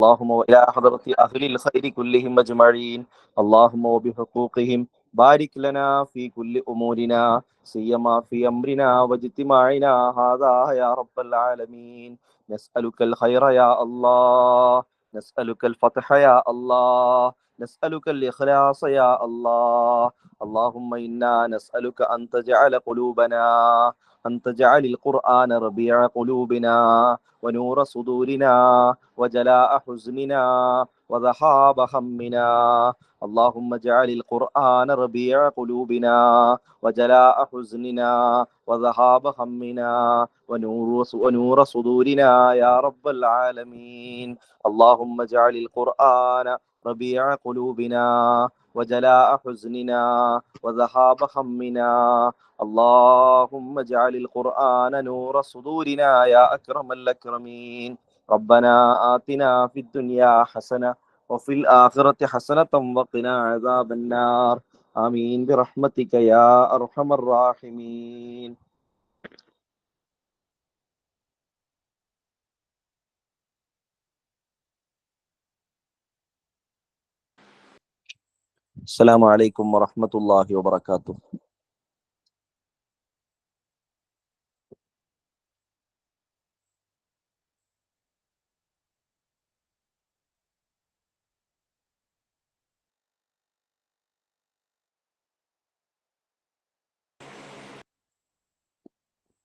اللهم وإلى حضرة أهل الخير كلهم أجمعين. اللهم وبحقوقهم بارك لنا في كل أمورنا سيما في أمرنا واجتماعنا هذا يا رب العالمين. نسألك الخير يا الله، نسألك الفتح يا الله، نسألك الإخلاص يا الله. اللهم إنا نسألك أن تجعل القرآن ربيع قلوبنا ونور صدورنا وجلاء حزننا وذهاب همنا. اللهم اجعل القرآن ربيع قلوبنا وجلاء حزننا وذهاب همنا ونور صدورنا يا رب العالمين. اللهم اجعل القرآن ربيع قلوبنا وجلاء حزننا وذهاب همنا. اللهم اجعل القرآن نور صدورنا يا أكرم الأكرمين. ربنا آتنا في الدنيا حسنة وفي الآخرة حسنة وقنا عذاب النار. آمين برحمتك يا أرحم الراحمين. السلام عليكم ورحمة الله وبركاته.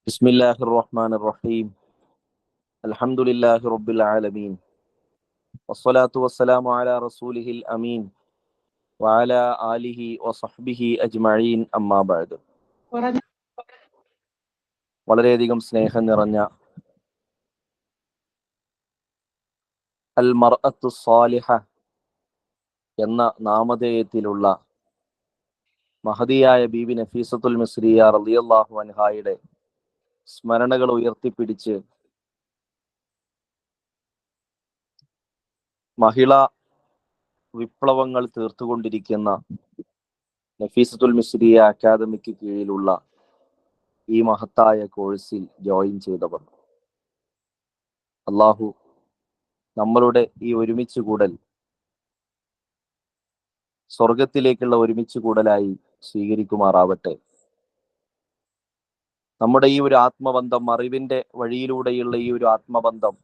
بسم الله الرحمن الرحيم. الحمد لله رب العالمين والصلاة والسلام على رسوله الأمين وعلى آله وصحبه أجمعين أما بعد. വളരെയധികം സ്നേഹം നിറഞ്ഞ അൽ മർഅത്തു സാലിഹ എന്ന നാമധേയത്തിലുള്ള മഹദിയായ ബീബി നഫീസത്തുൽ മിസ്രിയ റളിയല്ലാഹു അൻഹായുടെ സ്മരണകൾ ഉയർത്തിപ്പിടിച്ച് മഹിളാ വിപ്ലവങ്ങൾ തീർത്തുകൊണ്ടിരിക്കുന്ന നഫീസത്തുൽ മിസ്രിയ അക്കാദമിക്ക് കീഴിലുള്ള ഈ മഹത്തായ കോഴ്സിൽ ജോയിൻ ചെയ്തവർ, അള്ളാഹു നമ്മളുടെ ഈ ഒരുമിച്ച് കൂടൽ സ്വർഗത്തിലേക്കുള്ള ഒരുമിച്ച് കൂടലായി സ്വീകരിക്കുമാറാവട്ടെ. നമ്മുടെ ഈ ഒരു ആത്മബന്ധം, അറിവിന്റെ വഴിയിലൂടെയുള്ള ഈ ഒരു ആത്മബന്ധം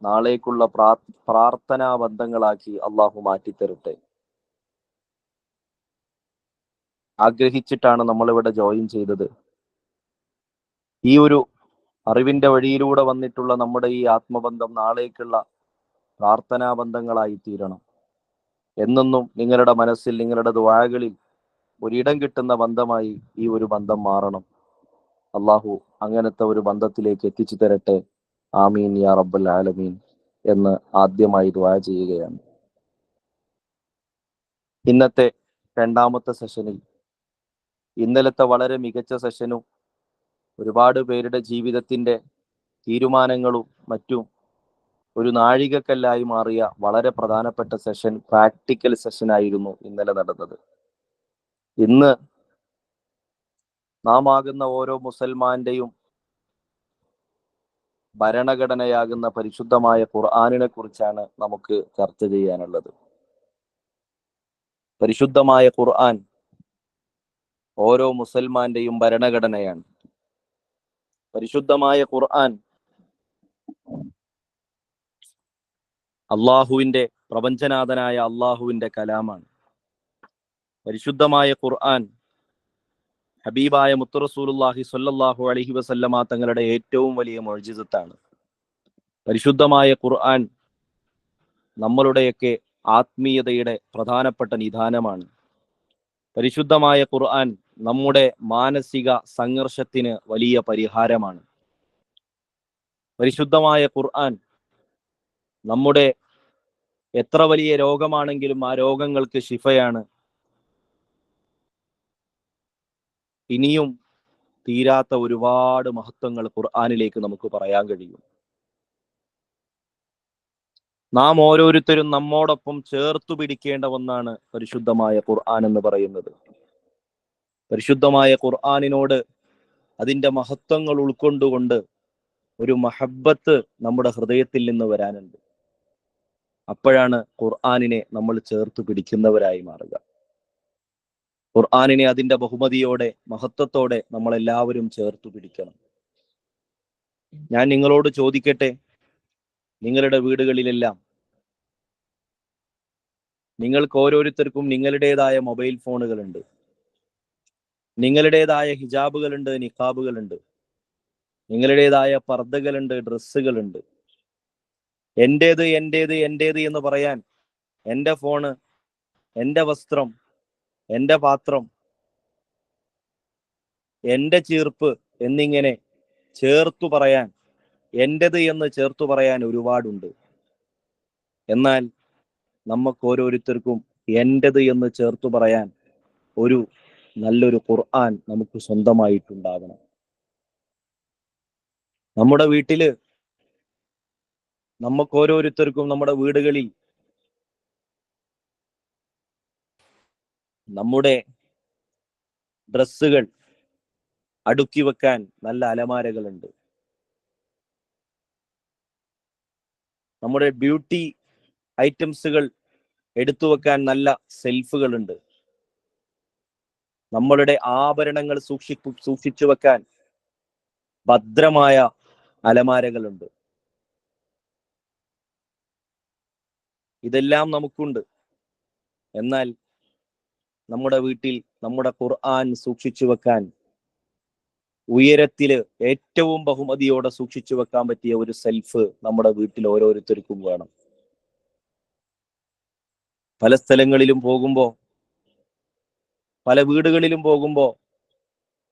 നാളേക്കുള്ള പ്രാർത്ഥനാ ബന്ധങ്ങളാക്കി അള്ളാഹു മാറ്റിത്തരട്ടെ. ആഗ്രഹിച്ചിട്ടാണ് നമ്മളിവിടെ ജോയിൻ ചെയ്തത്. ഈ ഒരു അറിവിന്റെ വഴിയിലൂടെ വന്നിട്ടുള്ള നമ്മുടെ ഈ ആത്മബന്ധം നാളേക്കുള്ള പ്രാർത്ഥനാ ബന്ധങ്ങളായി തീരണം. എന്നെന്നും നിങ്ങളുടെ മനസ്സിൽ, നിങ്ങളുടെ ദുആകളിൽ ഒരിടം കിട്ടുന്ന ബന്ധമായി ഈ ഒരു ബന്ധം മാറണം. അള്ളാഹു അങ്ങനത്തെ ഒരു ബന്ധത്തിലേക്ക് എത്തിച്ചു തരട്ടെ. ആമീൻ യാ റബ്ബൽ ആലമീൻ എന്ന് ആദ്യമായി ദുആ ചെയ്യുകയാണ്. ഇന്നത്തെ രണ്ടാമത്തെ സെഷനിൽ ഇന്നലത്തെ വളരെ മികച്ച സെഷനും ഒരുപാട് പേരുടെ ജീവിതത്തിന്റെ തീരുമാനങ്ങളും മറ്റും ഒരു നാഴികക്കല്ലായി മാറിയ വളരെ പ്രധാനപ്പെട്ട സെഷൻ, പ്രാക്ടിക്കൽ സെഷൻ ആയിരുന്നു ഇന്നലെ നടന്നത്. ഇന്ന് നാം ആകുന്ന ഓരോ മുസൽമാന്റെയും ഭരണഘടനയാകുന്ന പരിശുദ്ധമായ ഖുർആനിനെ കുറിച്ചാണ് നമുക്ക് ചർച്ച ചെയ്യാനുള്ളത്. പരിശുദ്ധമായ ഖുർആൻ ഓരോ മുസൽമാന്റെയും ഭരണഘടനയാണ്. പരിശുദ്ധമായ ഖുർആൻ അള്ളാഹുവിന്റെ, പ്രപഞ്ചനാഥനായ അള്ളാഹുവിന്റെ കലാമാണ്. പരിശുദ്ധമായ ഖുർആൻ ഹബീബായ മുത്ത് റസൂലുള്ളാഹി സ്വല്ലല്ലാഹു അലൈഹി വസല്ലമ തങ്ങളുടെ ഏറ്റവും വലിയ മുഅ്ജിസത്താണ്. പരിശുദ്ധമായ ഖുർആൻ നമ്മളുടെയൊക്കെ ആത്മീയതയുടെ പ്രധാനപ്പെട്ട നിദാനമാണ്. പരിശുദ്ധമായ ഖുർആൻ നമ്മുടെ മാനസിക സംഘർഷത്തിന് വലിയ പരിഹാരമാണ്. പരിശുദ്ധമായ ഖുർആൻ നമ്മുടെ എത്ര വലിയ രോഗമാണെങ്കിലും ആ രോഗങ്ങൾക്ക് ശിഫയാണ്. ഇനിയും തീരാത്ത ഒരുപാട് മഹത്വങ്ങൾ ഖുർആനിലേക്ക് നമുക്ക് പറയാൻ കഴിയും. നാം ഓരോരുത്തരും നമ്മോടൊപ്പം ചേർത്തു പിടിക്കേണ്ട ഒന്നാണ് പരിശുദ്ധമായ ഖുർആൻ എന്ന് പറയുന്നത്. പരിശുദ്ധമായ ഖുർആനിനോട് അതിൻ്റെ മഹത്വങ്ങൾ ഉൾക്കൊണ്ടുകൊണ്ട് ഒരു മഹബ്ബത്ത് നമ്മുടെ ഹൃദയത്തിൽ നിന്ന് വരാനുണ്ട്. അപ്പോഴാണ് ഖുർആനിനെ നമ്മൾ ചേർത്ത് പിടിക്കുന്നവരായി മാറുക. ഖുർആനിനെ അതിന്റെ ബഹുമതിയോടെ, മഹത്വത്തോടെ നമ്മൾ എല്ലാവരും ചേർത്ത് പിടിക്കണം. ഞാൻ നിങ്ങളോട് ചോദിക്കട്ടെ, നിങ്ങളുടെ വീടുകളിലെല്ലാം നിങ്ങൾക്ക് ഓരോരുത്തർക്കും നിങ്ങളുടേതായ മൊബൈൽ ഫോണുകളുണ്ട്, നിങ്ങളുടേതായ ഹിജാബുകളുണ്ട്, നിഖാബുകളുണ്ട്, നിങ്ങളുടേതായ പർദ്ദകളുണ്ട്, ഡ്രസ്സുകളുണ്ട്. എന്റേത് എന്റേത് എന്റേത് എന്ന് പറയാൻ എൻ്റെ ഫോണ്, എൻ്റെ വസ്ത്രം, എൻ്റെ പാത്രം, എൻ്റെ ചീർപ്പ് എന്നിങ്ങനെ ചേർത്തു പറയാൻ, എന്റേത് എന്ന് ചേർത്തു പറയാൻ ഒരുപാടുണ്ട്. എന്നാൽ നമുക്ക് ഓരോരുത്തർക്കും എന്റേത് എന്ന് ചേർത്തു പറയാൻ ഒരു നല്ലൊരു ഖുർആൻ നമുക്ക് സ്വന്തമായിട്ടുണ്ടാകണം. നമ്മുടെ വീട്ടില്, നമുക്ക് ഓരോരുത്തർക്കും നമ്മുടെ വീടുകളിൽ നമ്മുടെ ഡ്രസ്സുകൾ അടുക്കി വെക്കാൻ നല്ല അലമാരകളുണ്ട്. നമ്മുടെ ബ്യൂട്ടി ഐറ്റംസുകൾ എടുത്തു വെക്കാൻ നല്ല സെൽഫുകളുണ്ട്. നമ്മളുടെ ആഭരണങ്ങൾ സൂക്ഷിച്ചു വെക്കാൻ ഭദ്രമായ അലമാരകളുണ്ട്. ഇതെല്ലാം നമുക്കുണ്ട്. എന്നാൽ നമ്മുടെ വീട്ടിൽ നമ്മുടെ ഖുർആൻ സൂക്ഷിച്ചു വെക്കാൻ, ഉയരത്തില് ഏറ്റവും ബഹുമതിയോടെ സൂക്ഷിച്ചു വെക്കാൻ പറ്റിയ ഒരു സെൽഫ് നമ്മുടെ വീട്ടിൽ ഓരോരുത്തർക്കും വേണം. പല സ്ഥലങ്ങളിലും പോകുമ്പോ, പല വീടുകളിലും പോകുമ്പോ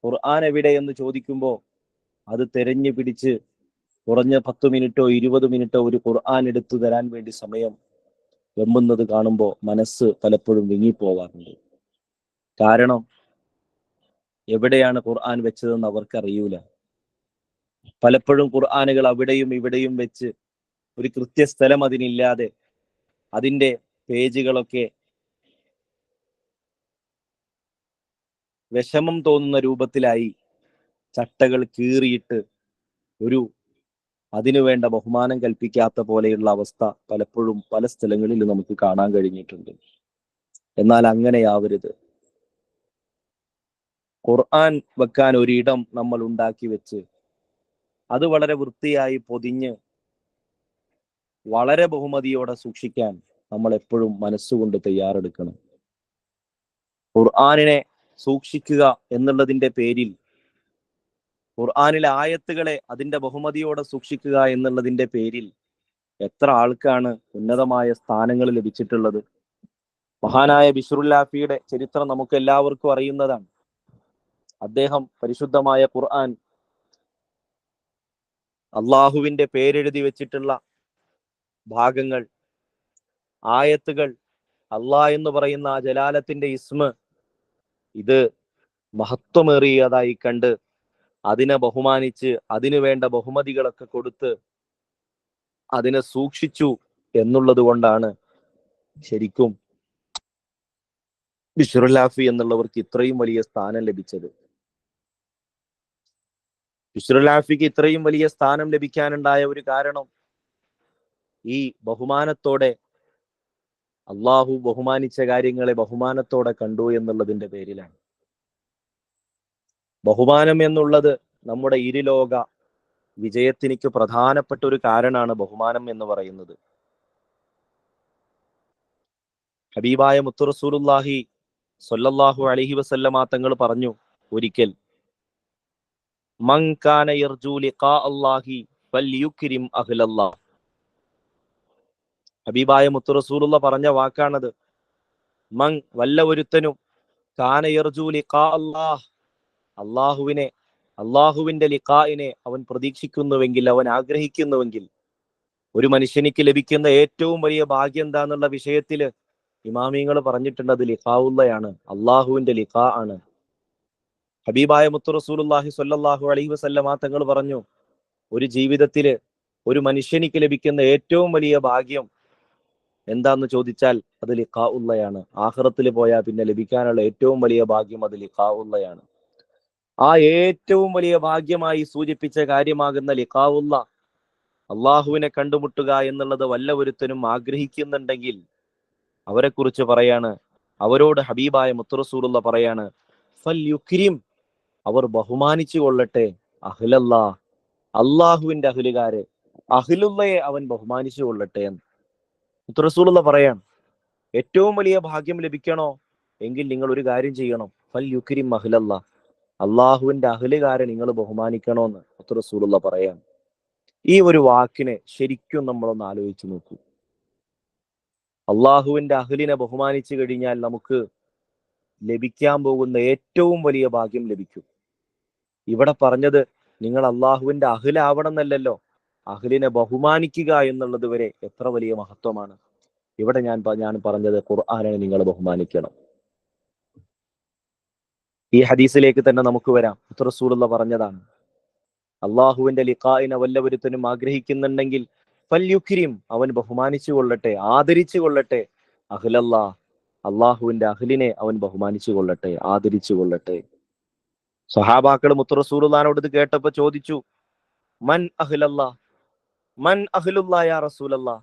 ഖുർആൻ എവിടെ എന്ന് ചോദിക്കുമ്പോ അത് തെരഞ്ഞു പിടിച്ച് കുറഞ്ഞ 10 മിനിറ്റോ 20 മിനിറ്റോ ഒരു ഖുർആൻ എടുത്തു തരാൻ വേണ്ടി സമയം വെമ്പുന്നത് കാണുമ്പോൾ മനസ്സ് പലപ്പോഴും വിങ്ങിപ്പോവാറുണ്ട്. കാരണം എവിടെയാണ് ഖുർആൻ വെച്ചതെന്ന് അവർക്കറിയൂല. പലപ്പോഴും ഖുർആനുകൾ അവിടെയും ഇവിടെയും വെച്ച് ഒരു കൃത്യസ്ഥലം അതിനില്ലാതെ അതിൻ്റെ പേജുകളൊക്കെ വിഷമം തോന്നുന്ന രൂപത്തിലായി ചട്ടകൾ കീറിയിട്ട് ഒരു അതിനു വേണ്ട ബഹുമാനം കൽപ്പിക്കാത്ത പോലെയുള്ള അവസ്ഥ പലപ്പോഴും പല സ്ഥലങ്ങളിൽ നമുക്ക് കാണാൻ കഴിഞ്ഞിട്ടുണ്ട്. എന്നാൽ അങ്ങനെയാവരുത്. ഖുർആൻ വെക്കാൻ ഒരിടം നമ്മൾ ഉണ്ടാക്കി വെച്ച് അത് വളരെ വൃത്തിയായി പൊതിഞ്ഞ് വളരെ ബഹുമതിയോടെ സൂക്ഷിക്കാൻ നമ്മൾ എപ്പോഴും മനസ്സുകൊണ്ട് തയ്യാറെടുക്കണം. ഖുർആനിനെ സൂക്ഷിക്കുക എന്നുള്ളതിന്റെ പേരിൽ, ഖുർആനിലെ ആയത്തുകളെ അതിന്റെ ബഹുമതിയോടെ സൂക്ഷിക്കുക എന്നുള്ളതിന്റെ പേരിൽ എത്ര ആൾക്കാണ് ഉന്നതമായ സ്ഥാനങ്ങൾ ലഭിച്ചിട്ടുള്ളത്. മഹാനായ ബിശ്റുല്ലാഫിയുടെ ചരിത്രം നമുക്ക് എല്ലാവർക്കും അറിയുന്നതാണ്. അദ്ദേഹം പരിശുദ്ധമായ ഖുർആൻ അള്ളാഹുവിന്റെ പേരെഴുതി വെച്ചിട്ടുള്ള ഭാഗങ്ങൾ, ആയത്തുകൾ, അള്ളാഹ് എന്ന് പറയുന്ന ആ ജലാലത്തിന്റെ ഇസ്മ ഇത് മഹത്വമേറിയതായി കണ്ട് അതിനെ ബഹുമാനിച്ച് അതിനു വേണ്ട ബഹുമതികളൊക്കെ കൊടുത്ത് അതിനെ സൂക്ഷിച്ചു എന്നുള്ളത് കൊണ്ടാണ് ശരിക്കും ബിശ്റുല്ലാഫി എന്നുള്ളവർക്ക് ഇത്രയും വലിയ സ്ഥാനം ലഭിച്ചത്. ബിശ്റുല്ലാഫിക്ക് ഇത്രയും വലിയ സ്ഥാനം ലഭിക്കാനുണ്ടായ ഒരു കാരണം ഈ ബഹുമാനത്തോടെ, അള്ളാഹു ബഹുമാനിച്ച കാര്യങ്ങളെ ബഹുമാനത്തോടെ കണ്ടു എന്നുള്ളതിന്റെ പേരിലാണ്. ബഹുമാനം എന്നുള്ളത് നമ്മുടെ ഇരുലോക വിജയത്തിനിക്ക് പ്രധാനപ്പെട്ട ഒരു കാരണമാണ് ബഹുമാനം എന്ന് പറയുന്നത്. ഹബീബായ മുത്തു റസൂലുള്ളാഹി സ്വല്ലല്ലാഹു അലൈഹി വസല്ലമ തങ്ങൾ പറഞ്ഞു ഒരിക്കൽ, മൻ കാന യർജു ലിഖാ അല്ലാഹി ഫൽയുക്രിം അഹ്ലല്ലാഹ്. ഹബീബായ മുത്തു റസൂലുള്ള പറഞ്ഞ വാക്കാണത്. മൻ, വല്ല ഒരുത്തനും, കാന യർജു ലിഖാ അല്ലാഹ്, അള്ളാഹുവിനെ, അള്ളാഹുവിന്റെ ലിഖാഇനെ അവൻ പ്രതീക്ഷിക്കുന്നുവെങ്കിൽ, അവൻ ആഗ്രഹിക്കുന്നുവെങ്കിൽ, ഒരു മനുഷ്യനിക്ക് ലഭിക്കുന്ന ഏറ്റവും വലിയ ഭാഗ്യം എന്താന്നുള്ള വിഷയത്തില് ഇമാമിങ്ങൾ പറഞ്ഞിട്ടുണ്ട്, അത് ലിഖാഉള്ളയാണ്, അള്ളാഹുവിന്റെ ലിഖാ ആണ്. ഹബീബായ മുത്തു റസൂലുള്ളാഹി സ്വല്ലല്ലാഹു അലൈഹി വസല്ലമ തങ്ങൾ പറഞ്ഞു, ഒരു ജീവിതത്തില് ഒരു മനുഷ്യനിക്ക് ലഭിക്കുന്ന ഏറ്റവും വലിയ ഭാഗ്യം എന്താന്ന് ചോദിച്ചാൽ അത് ലിഖാഉള്ളയാണ്. ആഖിറത്തിൽ പോയാൽ പിന്നെ ലഭിക്കാനുള്ള ഏറ്റവും വലിയ ഭാഗ്യം അത് ലിഖാഉള്ളയാണ്. ആ ഏറ്റവും വലിയ ഭാഗ്യമായി സൂചിപ്പിച്ച കാര്യമാകുന്ന ലിഖാഉള്ള അള്ളാഹുവിനെ കണ്ടുമുട്ടുക എന്നുള്ളത് വല്ലവരുത്തനും ആഗ്രഹിക്കുന്നുണ്ടെങ്കിൽ അവരെ കുറിച്ച് പറയാണ്, അവരോട് ഹബീബായ മുത്തുറസൂലുള്ള പറയാണ്, ഫൽ യുക്രിം, അവർ ബഹുമാനിച്ചു കൊള്ളട്ടെ, അഹ്ലല്ലാ, അള്ളാഹുവിന്റെ അഹ്ലുകാരെ, അഹ്ലുള്ളയെ അവൻ ബഹുമാനിച്ചു കൊള്ളട്ടെ എന്ന് മുത്തുറസൂലുള്ള പറയാണ്. ഏറ്റവും വലിയ ഭാഗ്യം ലഭിക്കണോ എങ്കിൽ നിങ്ങൾ ഒരു കാര്യം ചെയ്യണം, ഫൽ യുക്രിം അഹ്ലല്ലാ, അള്ളാഹുവിന്റെ അഹ്ലുകാരെ നിങ്ങൾ ബഹുമാനിക്കണോന്ന് മുത്തുറസൂലുള്ള പറയാണ്. ഈ ഒരു വാക്കിനെ ശരിക്കും നമ്മളൊന്ന് ആലോചിച്ച് നോക്കൂ. അള്ളാഹുവിന്റെ അഹ്ലിനെ ബഹുമാനിച്ചു കഴിഞ്ഞാൽ നമുക്ക് ലഭിക്കാൻ പോകുന്ന ഏറ്റവും വലിയ ഭാഗ്യം ലഭിക്കും. ഇവിടെ പറഞ്ഞത് നിങ്ങൾ അള്ളാഹുവിന്റെ അഹ്ലാവണം എന്നല്ലല്ലോ, അഹ്ലിനെ ബഹുമാനിക്കുക എന്നുള്ളത് വരെ എത്ര വലിയ മഹത്വമാണ്. ഇവിടെ ഞാൻ പറഞ്ഞത് ഖുർആനെ നിങ്ങൾ ബഹുമാനിക്കണം. ഈ ഹദീസിലേക്ക് തന്നെ നമുക്ക് വരാം. റസൂലുള്ള പറഞ്ഞതാണ്, അള്ളാഹുവിന്റെ ലിഖാഇനെ വല്ലവരുത്തനും ആഗ്രഹിക്കുന്നുണ്ടെങ്കിൽ ഫൽയുക്രിം, അവൻ ബഹുമാനിച്ചു കൊള്ളട്ടെ, ആദരിച്ചു കൊള്ളട്ടെ, അഹ്ലല്ലാ, അള്ളാഹുവിന്റെ അഹ്ലിനെ അവൻ ബഹുമാനിച്ചു കൊള്ളട്ടെ, ആദരിച്ചു കൊള്ളട്ടെ. സഹാബാക്കൾ മുത്തുറസൂലുള്ളാഹിനോട് ഇത് കേട്ടപ്പോ ചോദിച്ചു, മൻ അഹ്ലല്ലാ, മൻ അഹ്ലുല്ലാ യാ റസൂലല്ലാ.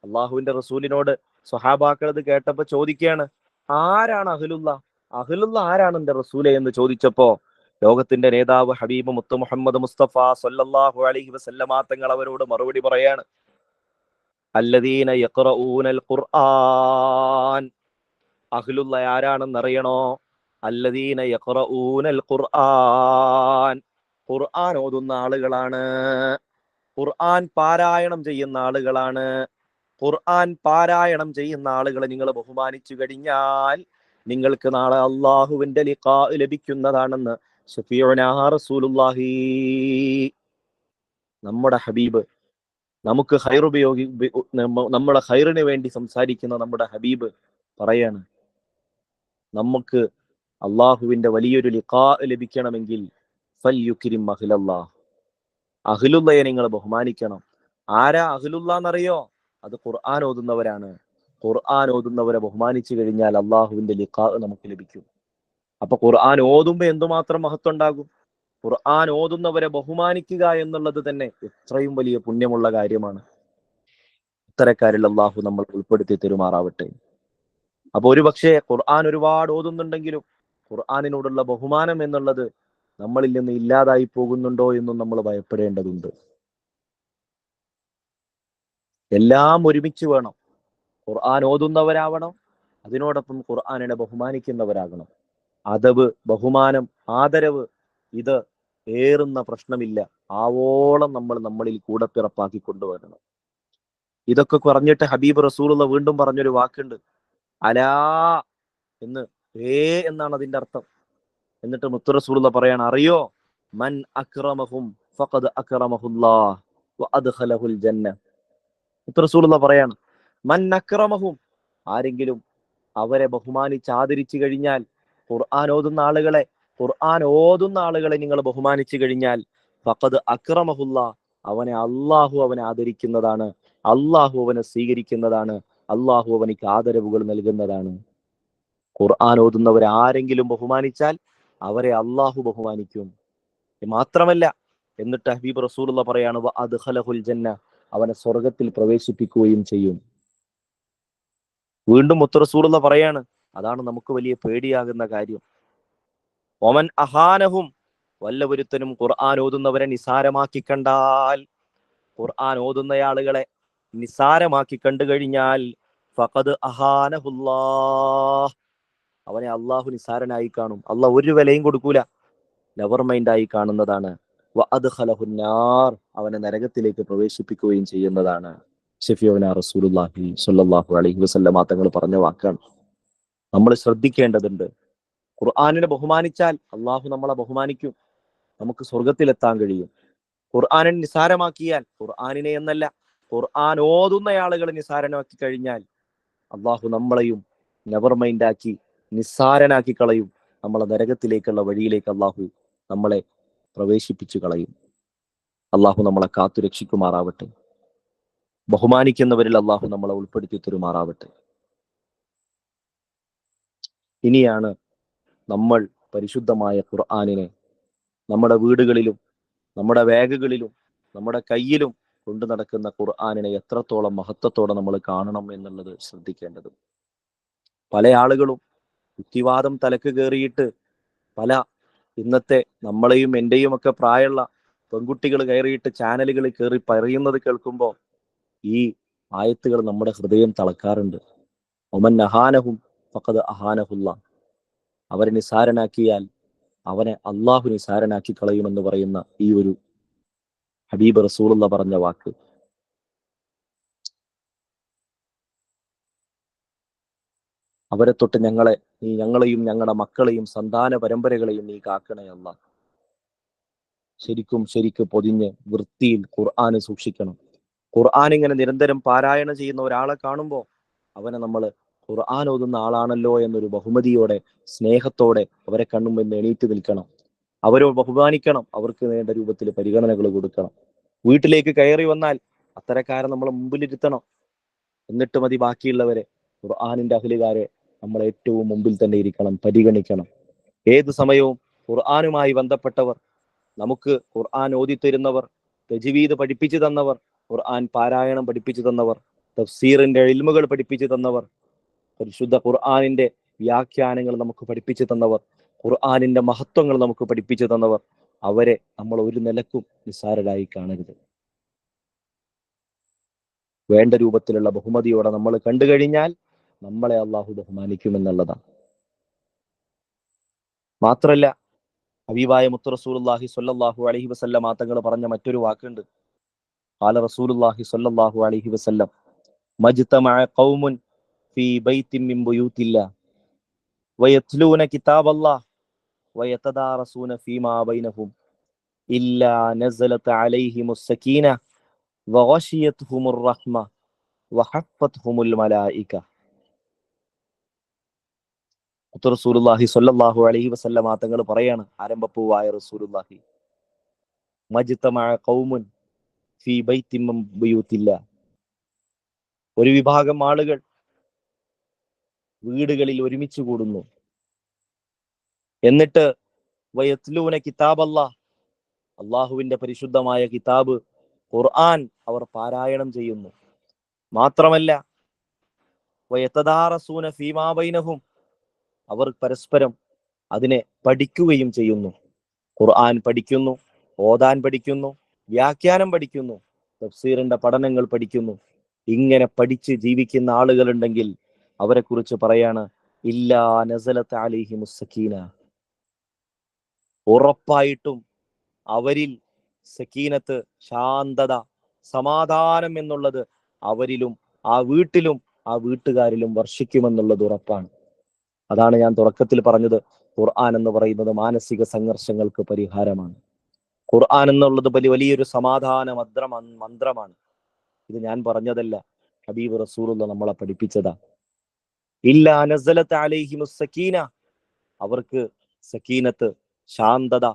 അള്ളാഹുവിന്റെ റസൂലിനോട് സഹാബാക്കൾ ഇത് കേട്ടപ്പോ ചോദിക്കുകയാണ്, ആരാണ് അഹ്ലുള്ള, അഹ്ലുള്ള ആരാണ് എന്റെ റസൂലെ എന്ന് ചോദിച്ചപ്പോ ലോകത്തിന്റെ നേതാവ് ഹബീബ് മുത്ത് മുഹമ്മദ് മുസ്തഫ സല്ലല്ലാഹു അലൈഹി വസല്ലമ തങ്ങൾ അവരോട് മറുപടി പറയാണ്, അല്ലദീന യഖറഊനൽ ഖുർആൻ, അഹ്ലുള്ള ആരാണെന്നറിയണോ? അല്ലദീന യഖറഊനൽ ഖുർആൻ, ഖുർആൻ ഓതുന്ന ആളുകളാണ്, ഖുർആൻ പാരായണം ചെയ്യുന്ന ആളുകളാണ്. ഖുർആൻ പാരായണം ചെയ്യുന്ന ആളുകളെ നിങ്ങൾ ബഹുമാനിച്ചു കഴിഞ്ഞാൽ നിങ്ങൾക്ക് നാളെ അള്ളാഹുവിന്റെ ലിഖാ ലഭിക്കുന്നതാണെന്ന് ശഫീഉനാ റസൂലുള്ളാഹി, നമ്മുടെ ഹബീബ്, നമുക്ക് നമ്മുടെ ഖൈറിന് വേണ്ടി സംസാരിക്കുന്ന നമ്മുടെ ഹബീബ് പറയാണ്, നമുക്ക് അള്ളാഹുവിന്റെ വലിയൊരു ലിഖാ ലഭിക്കണമെങ്കിൽ ഫൽയുക്രിം അഹ്ലല്ലാ, അഹ്ലുള്ളയെ നിങ്ങൾ ബഹുമാനിക്കണം. ആരാ അഹ്ലുള്ള എന്നറിയോ? അത് ഖുർആൻ ഓതുന്നവരാണ്. ഖുർആൻ ഓതുന്നവരെ ബഹുമാനിച്ചു കഴിഞ്ഞാൽ അള്ളാഹുവിന്റെ ലിഖാ നമുക്ക് ലഭിക്കും. അപ്പൊ ഖുർആൻ ഓതുമ്പോ എന്തുമാത്രം മഹത്വം ഉണ്ടാകും. ഖുർആൻ ഓതുന്നവരെ ബഹുമാനിക്കുക എന്നുള്ളത് തന്നെ എത്രയും വലിയ പുണ്യമുള്ള കാര്യമാണ്. ഇത്തരക്കാരിൽ അള്ളാഹു നമ്മൾ ഉൾപ്പെടുത്തി തെരുമാറാവട്ടെ. അപ്പൊ ഒരു പക്ഷേ ഖുർആൻ ഒരുപാട് ഓതുന്നുണ്ടെങ്കിലും ഖുർആനിനോടുള്ള ബഹുമാനം എന്നുള്ളത് നമ്മളിൽ നിന്ന് ഇല്ലാതായി പോകുന്നുണ്ടോ എന്നും നമ്മൾ ഭയപ്പെടേണ്ടതുണ്ട്. എല്ലാം ഒരുമിച്ച് വേണം. ഖുർആൻ ഓതുന്നവരാവണം, അതിനോടൊപ്പം ഖുർആനിനെ ബഹുമാനിക്കുന്നവരാകണം. അദബ്, ബഹുമാനം, ആദരവ്, ഇത് ഏറുന്ന പ്രശ്നമില്ല, ആവോളം നമ്മളിൽ കൂടെ പിറപ്പാക്കി കൊണ്ടുവരണം. ഇതൊക്കെ പറഞ്ഞിട്ട് ഹബീബ് റസൂലുള്ള വീണ്ടും പറഞ്ഞൊരു വാക്കുണ്ട്, അലാ എന്ന്, എന്നാണ് അതിന്റെ അർത്ഥം. എന്നിട്ട് മുത്ത് റസൂലുള്ള പറയാണ്, അറിയോ, മൻ അക്രമഹും ഫഖദ് അക്രമഹുല്ലാഹ് വഅദ്ഖലഹുൽ ജന്ന. മുത്ത് റസൂലുള്ള പറയാണ്, മൻ അക്രമഹും, ആരെങ്കിലും അവരെ ബഹുമാനിച്ച് ആദരിച്ചു കഴിഞ്ഞാൽ, ഖുർആൻ ഓതുന്ന ആളുകളെ നിങ്ങൾ ബഹുമാനിച്ചു കഴിഞ്ഞാൽ ഫഖദ് അക്രമഹുല്ലാഹ്, അവനെ ആദരിക്കുന്നതാണ്, അള്ളാഹു അവനെ സ്വീകരിക്കുന്നതാണ്, അള്ളാഹു അവനിക്ക് ആദരവുകൾ നൽകുന്നതാണ്. ഖുർആൻ ഓതുന്നവരെ ആരെങ്കിലും ബഹുമാനിച്ചാൽ അവരെ അള്ളാഹു ബഹുമാനിക്കും. മാത്രമല്ല, എന്നിട്ട് ഹബീബ് റസൂലുള്ള പറയാണ്, വഅദ്ഖലഹുൽ ജന്ന, അവനെ സ്വർഗത്തിൽ പ്രവേശിപ്പിക്കുകയും ചെയ്യും. വീണ്ടും മുത്ത് റസൂലുള്ള പറയാണ്, അതാണ് നമുക്ക് വലിയ പേടിയാകുന്ന കാര്യം. ഒമൻ അഹാനഹും, വല്ലവരുത്തനും ഖുർആൻ ഓതുന്നവരെ നിസാരമാക്കി കണ്ടാൽ, ഖുർആൻ ഓതുന്നയാളുകളെ നിസാരമാക്കി കണ്ടു കഴിഞ്ഞാൽ ഫഖദ് അഹാനഹുല്ലാഹ്, അവനെ അള്ളാഹു നിസാരനായി കാണും. അള്ളാഹ് ഒരു വിലയും കൊടുക്കൂല, നെവർ മൈൻഡ് ആയി കാണുന്നതാണ്. വഅദ്ഖലഹുന്നാർ, അവനെ നരകത്തിലേക്ക് പ്രവേശിപ്പിക്കുകയും ചെയ്യുന്നതാണ്. ഷഫീഉനാ റസൂലുള്ളാഹി സ്വല്ലല്ലാഹു അലൈഹി വസല്ലമ തങ്ങൾ പറഞ്ഞ വാക്കാണ്. നമ്മൾ ശ്രദ്ധിക്കേണ്ടതുണ്ട്. ഖുർആനിനെ ബഹുമാനിച്ചാൽ അള്ളാഹു നമ്മളെ ബഹുമാനിക്കും, നമുക്ക് സ്വർഗത്തിലെത്താൻ കഴിയും. ഖുർആനിനെ നിസാരമാക്കിയാൽ, ഖുർആനിനെ എന്നല്ല, ഖുർആൻ ഓതുന്ന ആളുകളെ നിസാരനാക്കി കഴിഞ്ഞാൽ അള്ളാഹു നമ്മളെയും നെവർ മൈൻഡാക്കി നിസ്സാരനാക്കി കളയും. നമ്മളെ നരകത്തിലേക്കുള്ള വഴിയിലേക്ക് അള്ളാഹു നമ്മളെ പ്രവേശിപ്പിച്ചു കളയും. അള്ളാഹു നമ്മളെ കാത്തു രക്ഷിക്കുമാറാവട്ടെ. ബഹുമാനിക്കുന്നവരിൽ അള്ളാഹു നമ്മളെ ഉൾപ്പെടുത്തി തരുമാറാവട്ടെ. ഇനിയാണ് നമ്മൾ പരിശുദ്ധമായ ഖുർആനിനെ നമ്മുടെ വീടുകളിലും നമ്മുടെ ബാഗുകളിലും നമ്മുടെ കയ്യിലും കൊണ്ടു നടക്കുന്ന ഖുർആനിനെ എത്രത്തോളം മഹത്വത്തോടെ നമ്മൾ കാണണം എന്നുള്ളത് ശ്രദ്ധിക്കേണ്ടത്. പല ആളുകളും യുക്തിവാദം തലക്ക് കയറിയിട്ട് പല ഇന്നത്തെ നമ്മളെയും എൻ്റെയും ഒക്കെ പ്രായമുള്ള പെൺകുട്ടികൾ കയറിയിട്ട് ചാനലുകളിൽ കയറി പറയുന്നത് കേൾക്കുമ്പോൾ ഈ ആയത്തുകൾ നമ്മുടെ ഹൃദയം തളക്കാറുണ്ട്. ഒമൻ അഹാനഹും ഫഖദ് അഹാനഹുല്ല, അവരെ നിസാരനാക്കിയാൽ അവനെ അള്ളാഹു നിസാരനാക്കി കളയുമെന്ന് പറയുന്ന ഈ ഒരു ഹബീബ് റസൂലുള്ള പറഞ്ഞ വാക്ക്. അവരെ തൊട്ട് ഞങ്ങളെയും ഞങ്ങളുടെ മക്കളെയും സന്താന പരമ്പരകളെയും നീ കാക്കണേ അല്ലാ. ശരിക്കും പൊതിഞ്ഞ് വൃത്തിയിൽ ഖുർആന് സൂക്ഷിക്കണം. ഖുർആൻ ഇങ്ങനെ നിരന്തരം പാരായണം ചെയ്യുന്ന ഒരാളെ കാണുമ്പോൾ അവനെ നമ്മൾ ഖുർആൻ ഓതുന്ന ആളാണല്ലോ എന്നൊരു ബഹുമതിയോടെ സ്നേഹത്തോടെ അവരെ കണ്ണുമ്പോൾ എണീറ്റ് നിൽക്കണം. അവരെ ബഹുമാനിക്കണം. അവർക്ക് വേണ്ട രൂപത്തിൽ പരിഗണനകൾ കൊടുക്കണം. വീട്ടിലേക്ക് കയറി വന്നാൽ അത്തരക്കാരെ നമ്മളെ മുമ്പിലിരുത്തണം. എന്നിട്ട് മതി ബാക്കിയുള്ളവരെ. ഖുർആനിന്റെ അഹ്ലുകാരെ നമ്മൾ ഏറ്റവും മുമ്പിൽ തന്നെ ഇരിക്കണം, പരിഗണിക്കണം. ഏത് സമയവും ഖുർആനുമായി ബന്ധപ്പെട്ടവർ, നമുക്ക് ഖുർആൻ ഓതിത്തരുന്നവർ, തജ്വീദ് പഠിപ്പിച്ചു തന്നവർ, ഖുർആൻ പാരായണം പഠിപ്പിച്ചു തന്നവർ, തഫ്സീറിന്റെ ഇൽമുകൾ പഠിപ്പിച്ചു തന്നവർ, പരിശുദ്ധ ഖുർആനിന്റെ വ്യാഖ്യാനങ്ങൾ നമുക്ക് പഠിപ്പിച്ചു തന്നവർ, ഖുർആനിന്റെ മഹത്വങ്ങൾ നമുക്ക് പഠിപ്പിച്ചു തന്നവർ, അവരെ നമ്മൾ ഒരു നിലക്കും നിസ്സാരരായി കാണരുത്. വേണ്ട രൂപത്തിലുള്ള ബഹുമതിയോടെ നമ്മൾ കണ്ടു കഴിഞ്ഞാൽ നമ്മളെ അള്ളാഹു ബഹുമാനിക്കുമെന്നുള്ളതാണ്. മാത്രല്ല, ഹബീബായ മുത്ത് റസൂലുള്ളാഹി സ്വല്ലല്ലാഹു അലൈഹി വസല്ലം തങ്ങൾ പറഞ്ഞ മറ്റൊരു വാക്കുണ്ട്. ഖാല റസൂലുള്ളാഹി സ്വല്ലല്ലാഹു അലൈഹി വസല്ലം മജ്തമഅ ഖൗമുൻ ഫീ ബൈത്തിൻ മിൻ ബുയൂത്തില്ലാഹ് വയത്ലൂന കിതാബല്ലാഹ് വയതദാറസൂന ഫീമാ ബൈനഹും ഇല്ലാ നസലത് അലൈഹിമുസ് സകീന വഗശിയത്ഹുമുർ റഹ്മ വഹഫത്ഹുമുൽ മലായിക. മുത്ത് റസൂലുള്ളാഹി സ്വല്ലല്ലാഹു അലൈഹി വസല്ലം തങ്ങൾ പറയാണ്, ആരംഭപ്പൂവായ റസൂലുള്ളാഹി, മജ്തമഅ ഖൗമുൻ ഫീ ബൈത്തിൻ മിൻ ബുയൂത്തില്ലാഹ്, ഒരു വിഭാഗം ആളുകൾ വീടുകളിൽ ഒരുമിച്ച് കൂടുന്നു. എന്നിട്ട് വയത്ലൂന കിതാബല്ലാഹ്, അള്ളാഹുവിന്റെ പരിശുദ്ധമായ കിതാബ് ഖുർആൻ അവർ പാരായണം ചെയ്യുന്നു. മാത്രമല്ല വയതദാറസൂന ഫീമാ ബൈനഹും, അവർ പരസ്പരം അതിനെ പഠിക്കുകയും ചെയ്യുന്നു. ഖുർആൻ പഠിക്കുന്നു, ഓതാൻ പഠിക്കുന്നു, വ്യാഖ്യാനം പഠിക്കുന്നു, തഫ്സീറിന്റെ പഠനങ്ങൾ പഠിക്കുന്നു. ഇങ്ങനെ പഠിച്ച് ജീവിക്കുന്ന ആളുകളുണ്ടെങ്കിൽ അവരെ കുറിച്ച് പറയാണ്, ഇല്ലാ നസലത്ത് അലൈഹിമുസ് സകീന, ഉറപ്പായിട്ടും അവരിൽ സക്കീനത്ത്, ശാന്തത, സമാധാനം എന്നുള്ളത് അവരിലും ആ വീട്ടിലും ആ വീട്ടുകാരിലും വർഷിക്കുമെന്നുള്ളത് ഉറപ്പാണ്. അതാണ് ഞാൻ തുടക്കത്തിൽ പറഞ്ഞത്, ഖുർആൻ എന്ന് പറയുന്നത് മാനസിക സംഘർഷങ്ങൾക്ക് പരിഹാരമാണ്. ഖുർആൻ എന്നുള്ളത് വലിയൊരു സമാധാന മന്ത്രമാണ്. ഇത് ഞാൻ പറഞ്ഞതല്ല, ഹബീബ് റസൂലുള്ള നമ്മളെ പഠിപ്പിച്ചതാ. ഇല്ലാ നസലത്ത് അലൈഹിമുസ് സകീന, അവർക്ക് സക്കീനത്ത്, ശാന്തത,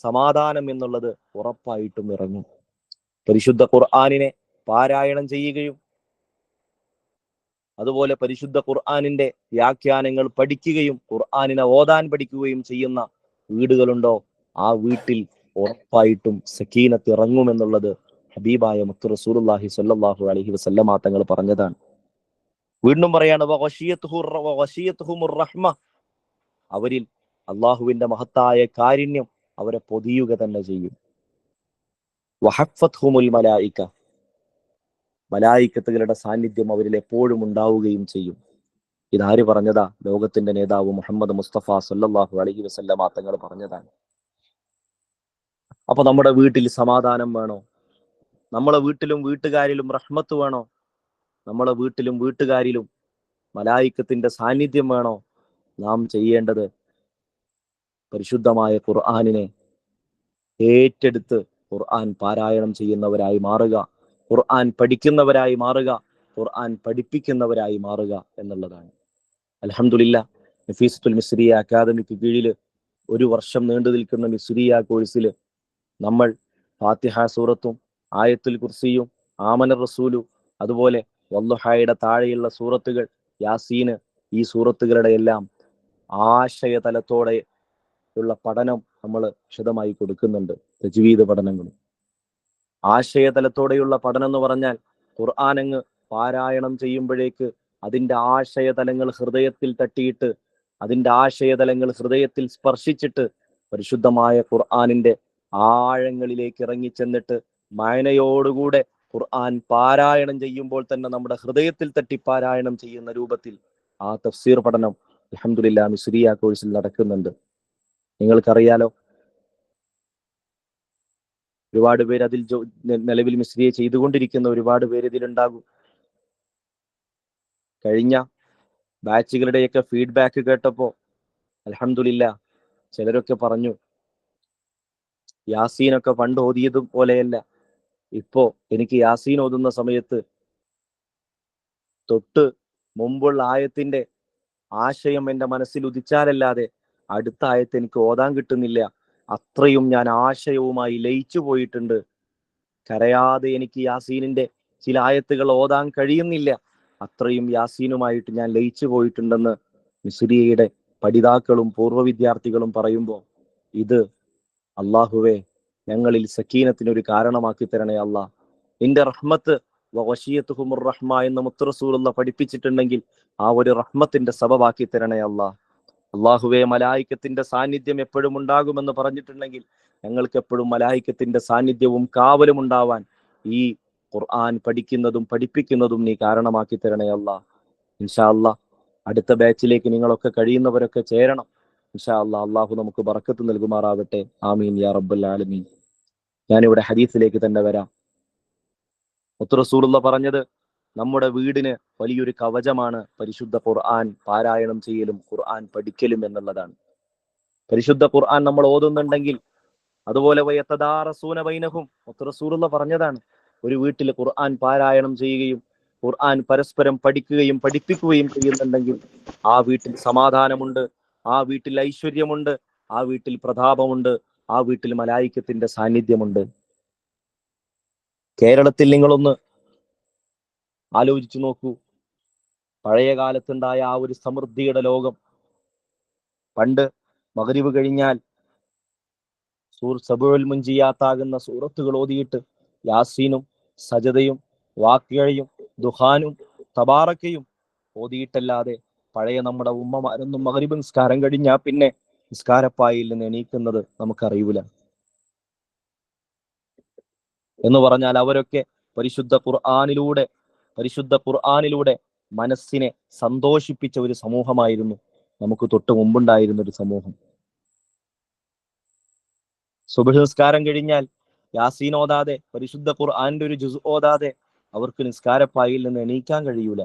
സമാധാനം എന്നുള്ളത് ഉറപ്പായിട്ടും ഇറങ്ങും. പരിശുദ്ധ ഖുർആനിനെ പാരായണം ചെയ്യുകയും അതുപോലെ പരിശുദ്ധ ഖുർആനിന്റെ വ്യാഖ്യാനങ്ങൾ പഠിക്കുകയും ഖുർആനിനെ ഓതാൻ പഠിക്കുകയും ചെയ്യുന്ന വീടുകളുണ്ടോ, ആ വീട്ടിൽ ഉറപ്പായിട്ടും സക്കീനത്ത് ഇറങ്ങുമെന്നുള്ളത് ഹബീബായ മുത്ത് റസൂലുള്ളാഹി സ്വല്ലല്ലാഹു അലൈഹി വസല്ലം തങ്ങൾ പറഞ്ഞതാണ്. വീണ്ടും പറയാണ്, വഗശിയത്ഹുമുർ റഹ്മ, അവരിൽ അള്ളാഹുവിന്റെ മഹത്തായ കാരുണ്യം അവരെ പൊതിയുക തന്നെ ചെയ്യും. വഹഫത്ഹുമുൽ മലായിക, മലായികത്തുകളുടെ സാന്നിധ്യം അവരിൽ എപ്പോഴും ഉണ്ടാവുകയും ചെയ്യും. ഇതാര് പറഞ്ഞതാ? ലോകത്തിന്റെ നേതാവ് മുഹമ്മദ് മുസ്തഫ സല്ലല്ലാഹു അലൈഹി വസല്ലം തങ്ങൾ പറഞ്ഞതാണ്. അപ്പൊ നമ്മുടെ വീട്ടിൽ സമാധാനം വേണോ? നമ്മളെ വീട്ടിലും വീട്ടുകാരിലും റഹ്മത്ത് വേണോ? നമ്മളെ വീട്ടിലും വീട്ടുകാരിലും മലായികത്തിന്റെ സാന്നിധ്യം വേണോ? നാം ചെയ്യേണ്ടത് പരിശുദ്ധമായ ഖുർആനിനെ ഏറ്റെടുത്ത് ഖുർആൻ പാരായണം ചെയ്യുന്നവരായി മാറുക, ഖുർആൻ പഠിക്കുന്നവരായി മാറുക, ഖുർആൻ പഠിപ്പിക്കുന്നവരായി മാറുക എന്നുള്ളതാണ്. അൽഹംദുലില്ലാഹ്, നഫീസത്തുൽ മിസ്രിയ അക്കാദമിക്ക് കീഴിൽ ഒരു വർഷം നീണ്ടു നിൽക്കുന്ന മിസ്രിയ കോഴ്സിൽ നമ്മൾ ഫാത്തിഹ സൂറത്തും ആയത്തുൽ കുർസിയും ആമന റസൂലു, അതുപോലെ വല്ലുഹായുടെ താഴെയുള്ള സൂറത്തുകൾ, യാസീന്, ഈ സൂറത്തുകളുടെ എല്ലാം ആശയതലത്തോടെ ഉള്ള പഠനം നമ്മൾ വിശദമായി കൊടുക്കുന്നുണ്ട്. തജ്വീദ് പഠനങ്ങളും ആശയതലത്തോടെയുള്ള പഠനം എന്ന് പറഞ്ഞാൽ ഖുർആൻ അങ്ങ് പാരായണം ചെയ്യുമ്പോഴേക്ക് അതിൻ്റെ ആശയതലങ്ങൾ ഹൃദയത്തിൽ തട്ടിയിട്ട്, അതിൻ്റെ ആശയതലങ്ങൾ ഹൃദയത്തിൽ സ്പർശിച്ചിട്ട് പരിശുദ്ധമായ ഖുർആനിന്റെ ആഴങ്ങളിലേക്ക് ഇറങ്ങിച്ചെന്നിട്ട് മയനയോടുകൂടെ ഖുർആൻ പാരായണം ചെയ്യുമ്പോൾ തന്നെ നമ്മുടെ ഹൃദയത്തിൽ തട്ടി പാരായണം ചെയ്യുന്ന രൂപത്തിൽ ആ തഫ്സീർ പഠനം അൽഹംദുലില്ലാ മിസ്രിയ കോഴ്സിൽ നടക്കുന്നുണ്ട്. നിങ്ങൾക്കറിയാലോ, ഒരുപാട് പേര് അതിൽ നിലവിൽ മിസ്രിയെ ചെയ്തുകൊണ്ടിരിക്കുന്ന ഒരുപാട് പേര് ഇതിലുണ്ടാകും. കഴിഞ്ഞ ബാച്ചുകളുടെയൊക്കെ ഫീഡ്ബാക്ക് കേട്ടപ്പോ അൽഹംദുലില്ലാ ചിലരൊക്കെ പറഞ്ഞു, യാസീനൊക്കെ പണ്ട് ഓതിയതും പോലെയല്ല, ഇപ്പോ എനിക്ക് യാസീൻ ഓതുന്ന സമയത്ത് തൊട്ട് മുമ്പുള്ള ആയത്തിന്റെ ആശയം എൻ്റെ മനസ്സിൽ ഉദിച്ചാലല്ലാതെ അടുത്ത ആയത്ത് എനിക്ക് ഓതാൻ കിട്ടുന്നില്ല. അത്രയും ഞാൻ ആശയവുമായി ലയിച്ചു പോയിട്ടുണ്ട്. കരയാതെ എനിക്ക് യാസീനിന്റെ ചില ആയത്തുകൾ ഓതാൻ കഴിയുന്നില്ല. അത്രയും യാസീനുമായിട്ട് ഞാൻ ലയിച്ചു പോയിട്ടുണ്ടെന്ന് മിസ്രിയയുടെ പഠിതാക്കളും പൂർവ്വ വിദ്യാർത്ഥികളും പറയുമ്പോൾ, ഇത് അള്ളാഹുവേ ഞങ്ങളിൽ സക്കീനത്തിനൊരു കാരണമാക്കി തരണേ അല്ലാ. നിന്റെ റഹ്മത്ത് വശീയത്തുഹുമുർ റഹ്മ എന്ന് മുത്തറസൂലുള്ള പഠിപ്പിച്ചിട്ടുണ്ടെങ്കിൽ ആ ഒരു റഹ്മത്തിന്റെ സബബാക്കി തരണേ അല്ലാ. അള്ളാഹുവേ മലായിക്കത്തിന്റെ സാന്നിധ്യം എപ്പോഴും ഉണ്ടാകുമെന്ന് പറഞ്ഞിട്ടുണ്ടെങ്കിൽ ഞങ്ങൾക്ക് എപ്പോഴും മലായിക്കത്തിന്റെ സാന്നിധ്യവും കാവലും ഉണ്ടാവാൻ ഈ ഖുർആൻ പഠിക്കുന്നതും പഠിപ്പിക്കുന്നതും നീ കാരണമാക്കി തരണേ അല്ലാ. ഇൻഷാ അല്ലാ അടുത്ത ബാച്ചിലേക്ക് നിങ്ങളൊക്കെ കഴിയുന്നവരൊക്കെ ചേരണം. ഇൻഷാ അല്ലാ അള്ളാഹു നമുക്ക് ബറക്കത്ത് നൽകുമാറാവട്ടെ. ആമീൻ യാ റബ്ബൽ ആലമീൻ. ഞാനിവിടെ ഹദീസിലേക്ക് തന്നെ വരാം. മുത്തറസൂലുള്ള പറഞ്ഞത് നമ്മുടെ വീടിന് വലിയൊരു കവചമാണ് പരിശുദ്ധ ഖുർആൻ പാരായണം ചെയ്യലും ഖുർആൻ പഠിക്കലും എന്നുള്ളതാണ്. പരിശുദ്ധ ഖുർആൻ നമ്മൾ ഓതുന്നുണ്ടെങ്കിൽ അതുപോലെ വയതദാറസൂന ബൈനഹും മുത്തറസൂലുള്ള പറഞ്ഞതാണ്, ഒരു വീട്ടിൽ ഖുർആൻ പാരായണം ചെയ്യുകയും ഖുർആൻ പരസ്പരം പഠിക്കുകയും പഠിപ്പിക്കുകയും ചെയ്യുന്നുണ്ടെങ്കിൽ ആ വീട്ടിൽ സമാധാനമുണ്ട്, ആ വീട്ടിൽ ഐശ്വര്യമുണ്ട്, ആ വീട്ടിൽ പ്രതാപമുണ്ട്, ആ വീട്ടിൽ മലായിക്കത്തിന്റെ സാന്നിധ്യമുണ്ട്. കേരളത്തിൽ നിങ്ങളൊന്ന് ആലോചിച്ചു നോക്കൂ, പഴയ കാലത്തുണ്ടായ ആ ഒരു സമൃദ്ധിയുടെ ലോകം. പണ്ട് മഗ്രിബ് കഴിഞ്ഞാൽ സബുൽ മുൻജിയാത്താകുന്ന സൂറത്തുകൾ ഓതിയിട്ട് യാസീനും സജദയും വാക്യയും ദുഹാനും തബാറക്കയും ഓതിയിട്ടല്ലാതെ പഴയ നമ്മുടെ ഉമ്മമാരൊന്നും മഗ്രിബ് നിസ്കാരം കഴിഞ്ഞാൽ പിന്നെ നിസ്കാരപ്പായിൽ നിന്ന് എണീക്കുന്നത് നമുക്കറിയൂല. എന്ന് പറഞ്ഞാൽ അവരൊക്കെ പരിശുദ്ധ ഖുർആനിലൂടെ മനസ്സിനെ സന്തോഷിപ്പിച്ച ഒരു സമൂഹമായിരുന്നു നമുക്ക് തൊട്ട് മുമ്പുണ്ടായിരുന്ന ഒരു സമൂഹം. സുബ്ഹ് നിസ്കാരം കഴിഞ്ഞാൽ യാസീൻ ഓതാതെ, പരിശുദ്ധ ഖുർആന്റെ ഒരു ജുസ് ഓതാതെ അവർക്ക് നിസ്കാരപ്പായിൽ നിന്ന് എണീക്കാൻ കഴിയൂല.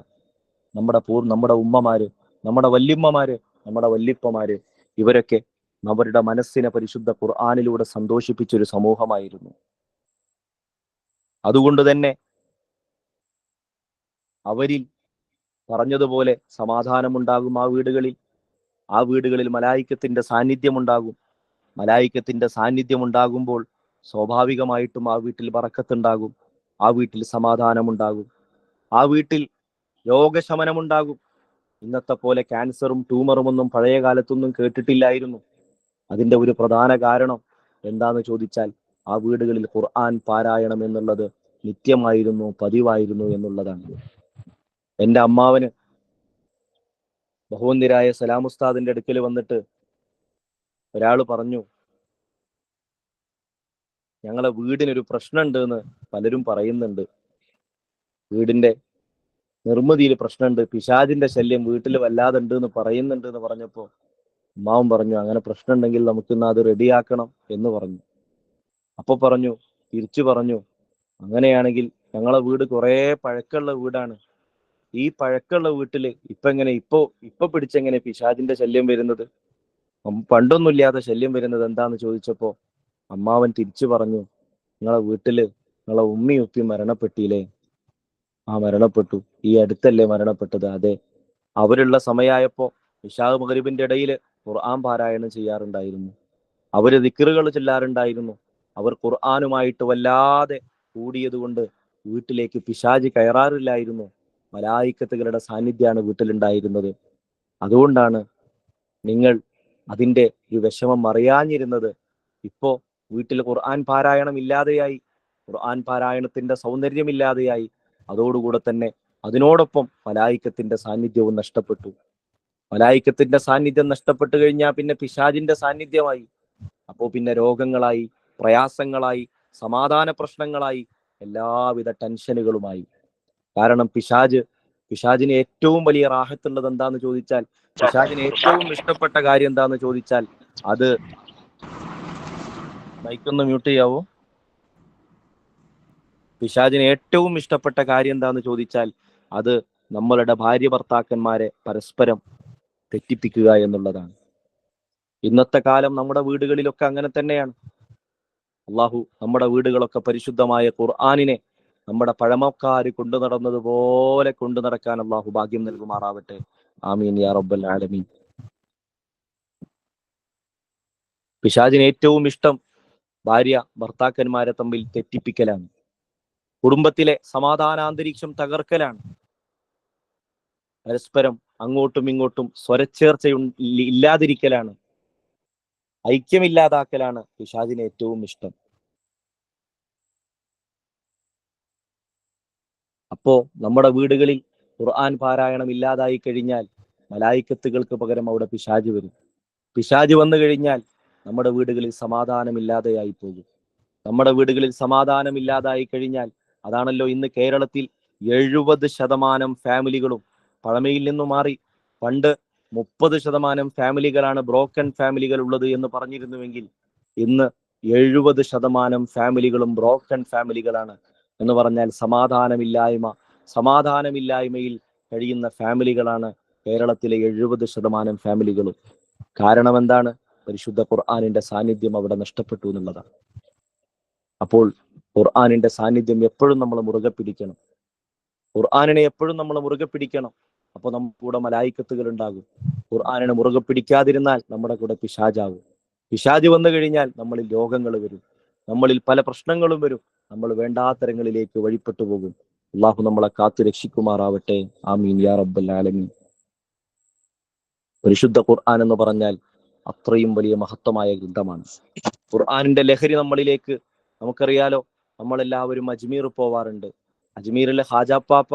നമ്മുടെ ഉമ്മമാര്, നമ്മുടെ വല്യമ്മമാര്, നമ്മുടെ വല്യപ്പമാര്, ഇവരൊക്കെ അവരുടെ മനസ്സിനെ പരിശുദ്ധ ഖുർആനിലൂടെ സന്തോഷിപ്പിച്ച ഒരു സമൂഹമായിരുന്നു. അതുകൊണ്ട് തന്നെ അവരിൽ പറഞ്ഞതുപോലെ സമാധാനമുണ്ടാകും ആ വീടുകളിൽ മലായിക്കത്തിന്റെ സാന്നിധ്യം ഉണ്ടാകും. മലായിക്കത്തിന്റെ സാന്നിധ്യം ഉണ്ടാകുമ്പോൾ സ്വാഭാവികമായിട്ടും ആ വീട്ടിൽ ബറക്കത്തുണ്ടാകും, ആ വീട്ടിൽ സമാധാനമുണ്ടാകും, ആ വീട്ടിൽ രോഗശമനമുണ്ടാകും. ഇന്നത്തെ പോലെ ക്യാൻസറും ട്യൂമറും ഒന്നും പഴയ കാലത്തൊന്നും കേട്ടിട്ടില്ലായിരുന്നു. അതിന്റെ ഒരു പ്രധാന കാരണം എന്താന്ന് ചോദിച്ചാൽ ആ വീടുകളിൽ ഖുർആൻ പാരായണം എന്നുള്ളത് നിത്യമായിരുന്നു, പതിവായിരുന്നു എന്നുള്ളതാണ്. എൻ്റെ അമ്മാവന് ബഹുവന്യരായ സലാമുസ്താദിന്റെ അടുക്കൽ വന്നിട്ട് ഒരാൾ പറഞ്ഞു, ഞങ്ങളെ വീടിനൊരു പ്രശ്നമുണ്ട് എന്ന് പലരും പറയുന്നുണ്ട്, വീടിന്റെ നിർമ്മിതിയിൽ പ്രശ്നമുണ്ട്, പിശാചിന്റെ ശല്യം വീട്ടിൽ വല്ലാതെ ഉണ്ട് എന്ന് പറയുന്നുണ്ട് എന്ന് പറഞ്ഞപ്പോൾ അമ്മാവൻ പറഞ്ഞു, അങ്ങനെ പ്രശ്നം ഉണ്ടെങ്കിൽ നമുക്കിന്ന് അത് റെഡിയാക്കണം എന്ന് പറഞ്ഞു. അപ്പൊ തിരിച്ചു പറഞ്ഞു, അങ്ങനെയാണെങ്കിൽ ഞങ്ങളെ വീട് കുറെ പഴക്കമുള്ള വീടാണ്, ഈ പഴക്കമുള്ള വീട്ടില് ഇപ്പൊ പിടിച്ചെങ്ങനെ പിശാചിന്റെ ശല്യം വരുന്നത്, പണ്ടൊന്നും ഇല്ലാതെ ശല്യം വരുന്നത് എന്താന്ന് ചോദിച്ചപ്പോ അമ്മാവൻ തിരിച്ചു പറഞ്ഞു, നിങ്ങളെ വീട്ടില് നിങ്ങളെ ഉമ്മയും ഉപ്പയും മരണപ്പെട്ടില്ലേ? ആ മരണപ്പെട്ടു. ഈ അടുത്തല്ലേ മരണപ്പെട്ടത്? അതെ. അവരുള്ള സമയമായപ്പോ ഇശാ മഗ്രിബിന്റെ ഇടയിൽ ഖുർആൻ പാരായണം ചെയ്യാറുണ്ടായിരുന്നു, അവര് ദിക്റുകൾ ചൊല്ലാറുണ്ടായിരുന്നു. അവർ ഖുർആനുമായിട്ട് വല്ലാതെ കൂടിയത് കൊണ്ട് വീട്ടിലേക്ക് പിശാചി കയറാറില്ലായിരുന്നു. മലായിക്കത്തുകളുടെ സാന്നിധ്യമാണ് വീട്ടിലുണ്ടായിരുന്നത്. അതുകൊണ്ടാണ് നിങ്ങൾ അതിന്റെ ഒരു വിഷമം അറിയാഞ്ഞിരുന്നത്. ഇപ്പോ വീട്ടിൽ ഖുർആൻ പാരായണം ഇല്ലാതെയായി, ഖുർആൻ പാരായണത്തിന്റെ സൗന്ദര്യമില്ലാതെയായി. അതോടുകൂടെ തന്നെ അതിനോടൊപ്പം മലായിക്കത്തിന്റെ സാന്നിധ്യവും നഷ്ടപ്പെട്ടു. മലായിക്കത്തിന്റെ സാന്നിധ്യം നഷ്ടപ്പെട്ടു കഴിഞ്ഞാൽ പിന്നെ പിശാചിന്റെ സാന്നിധ്യമായി. അപ്പോ പിന്നെ രോഗങ്ങളായി, പ്രയാസങ്ങളായി, സമാധാന പ്രശ്നങ്ങളായി, എല്ലാവിധ ടെൻഷനുകളുമായി. കാരണം പിശാചിന് ഏറ്റവും വലിയ റാഹത്തുള്ളത് എന്താന്ന് ചോദിച്ചാൽ, പിശാചിന് ഏറ്റവും ഇഷ്ടപ്പെട്ട കാര്യം എന്താന്ന് ചോദിച്ചാൽ, അത് മൈക്കൊന്ന് മ്യൂട്ട് ചെയ്യാവോ? പിശാചിന് ഏറ്റവും ഇഷ്ടപ്പെട്ട കാര്യം എന്താന്ന് ചോദിച്ചാൽ, അത് നമ്മളുടെ ഭാര്യ ഭർത്താക്കന്മാരെ പരസ്പരം തെറ്റിപ്പിക്കുക എന്നുള്ളതാണ്. ഇന്നത്തെ കാലം നമ്മുടെ വീടുകളിലൊക്കെ അങ്ങനെ തന്നെയാണ്. അള്ളാഹു നമ്മുടെ വീടുകളൊക്കെ പരിശുദ്ധമായ ഖുർആനിനെ നമ്മുടെ പഴമക്കാര് കൊണ്ടു നടന്നതുപോലെ കൊണ്ടു നടക്കാൻ അള്ളാഹു ഭാഗ്യം നൽകുമാറാവട്ടെ. ആമീൻ യാ റബ്ബൽ ആലമീൻ. പിശാചിന് ഏറ്റവും ഇഷ്ടം ഭാര്യ ഭർത്താക്കന്മാരെ തമ്മിൽ തെറ്റിപ്പിക്കലാണ്, കുടുംബത്തിലെ സമാധാനാന്തരീക്ഷം തകർക്കലാണ്, പരസ്പരം അങ്ങോട്ടും ഇങ്ങോട്ടും സ്വരച്ചേർച്ച ഇല്ലാതിരിക്കലാണ്, ഐക്യമില്ലാതാക്കലാണ് പിശാചിന് ഏറ്റവും ഇഷ്ടം. അപ്പോ നമ്മുടെ വീടുകളിൽ ഖുർആൻ പാരായണം ഇല്ലാതായി കഴിഞ്ഞാൽ മലായിക്കത്തുകൾക്ക് പകരം അവിടെ പിശാച് വരും. പിശാച് വന്നു കഴിഞ്ഞാൽ നമ്മുടെ വീടുകളിൽ സമാധാനമില്ലാതെയായി പോകും. നമ്മുടെ വീടുകളിൽ സമാധാനമില്ലാതായി കഴിഞ്ഞാൽ, അതാണല്ലോ ഇന്ന് കേരളത്തിൽ 70% ഫാമിലികളും പഴമയിൽ നിന്നും മാറി. പണ്ട് 30% ഫാമിലികളാണ് ബ്രോക്കൺ ഫാമിലികൾ ഉള്ളത് എന്ന് പറഞ്ഞിരുന്നുവെങ്കിൽ, ഇന്ന് 70% ഫാമിലികളും ബ്രോക്കൺ ഫാമിലികളാണ്. എന്ന് പറഞ്ഞാൽ സമാധാനമില്ലായ്മയിൽ കഴിയുന്ന ഫാമിലികളാണ് കേരളത്തിലെ 70% ഫാമിലികളും. കാരണം എന്താണ്? പരിശുദ്ധ ഖുർആനിന്റെ സാന്നിധ്യം അവിടെ നഷ്ടപ്പെട്ടു എന്നുള്ളതാണ്. അപ്പോൾ ഖുർആനിന്റെ സാന്നിധ്യം എപ്പോഴും നമ്മൾ മുറുകെ പിടിക്കണം. ഖുർആനിനെ എപ്പോഴും നമ്മൾ മുറുകെ പിടിക്കണം. അപ്പോൾ നമ്മുടെ കൂടെ മലായിക്കത്തുകൾ ഉണ്ടാകും. ഖുർആനിനെ മുറുകെ പിടിക്കാതിരുന്നാൽ നമ്മുടെ കൂടെ പിശാചാകും. പിശാച് വന്നു കഴിഞ്ഞാൽ നമ്മളിൽ രോഗങ്ങൾ വരും, നമ്മളിൽ പല പ്രശ്നങ്ങളും വരും, നമ്മൾ വേണ്ടാത്തരങ്ങളിലേക്ക് വഴിപ്പെട്ടു പോകും. അള്ളാഹു നമ്മളെ കാത്തു രക്ഷിക്കുമാറാവട്ടെ. ആമീൻ യാ റബ്ബൽ ആലമീൻ. പരിശുദ്ധ ഖുർആൻ എന്ന് പറഞ്ഞാൽ അത്രയും വലിയ മഹത്വമായ ഗ്രന്ഥമാണ്. ഖുർആനിന്റെ ലഹരി നമ്മളിലേക്ക്, നമുക്കറിയാലോ, നമ്മളെല്ലാവരും അജ്മീർ പോവാറുണ്ട്. അജ്മീറിലെ ഹാജാപ്പാപ്പ,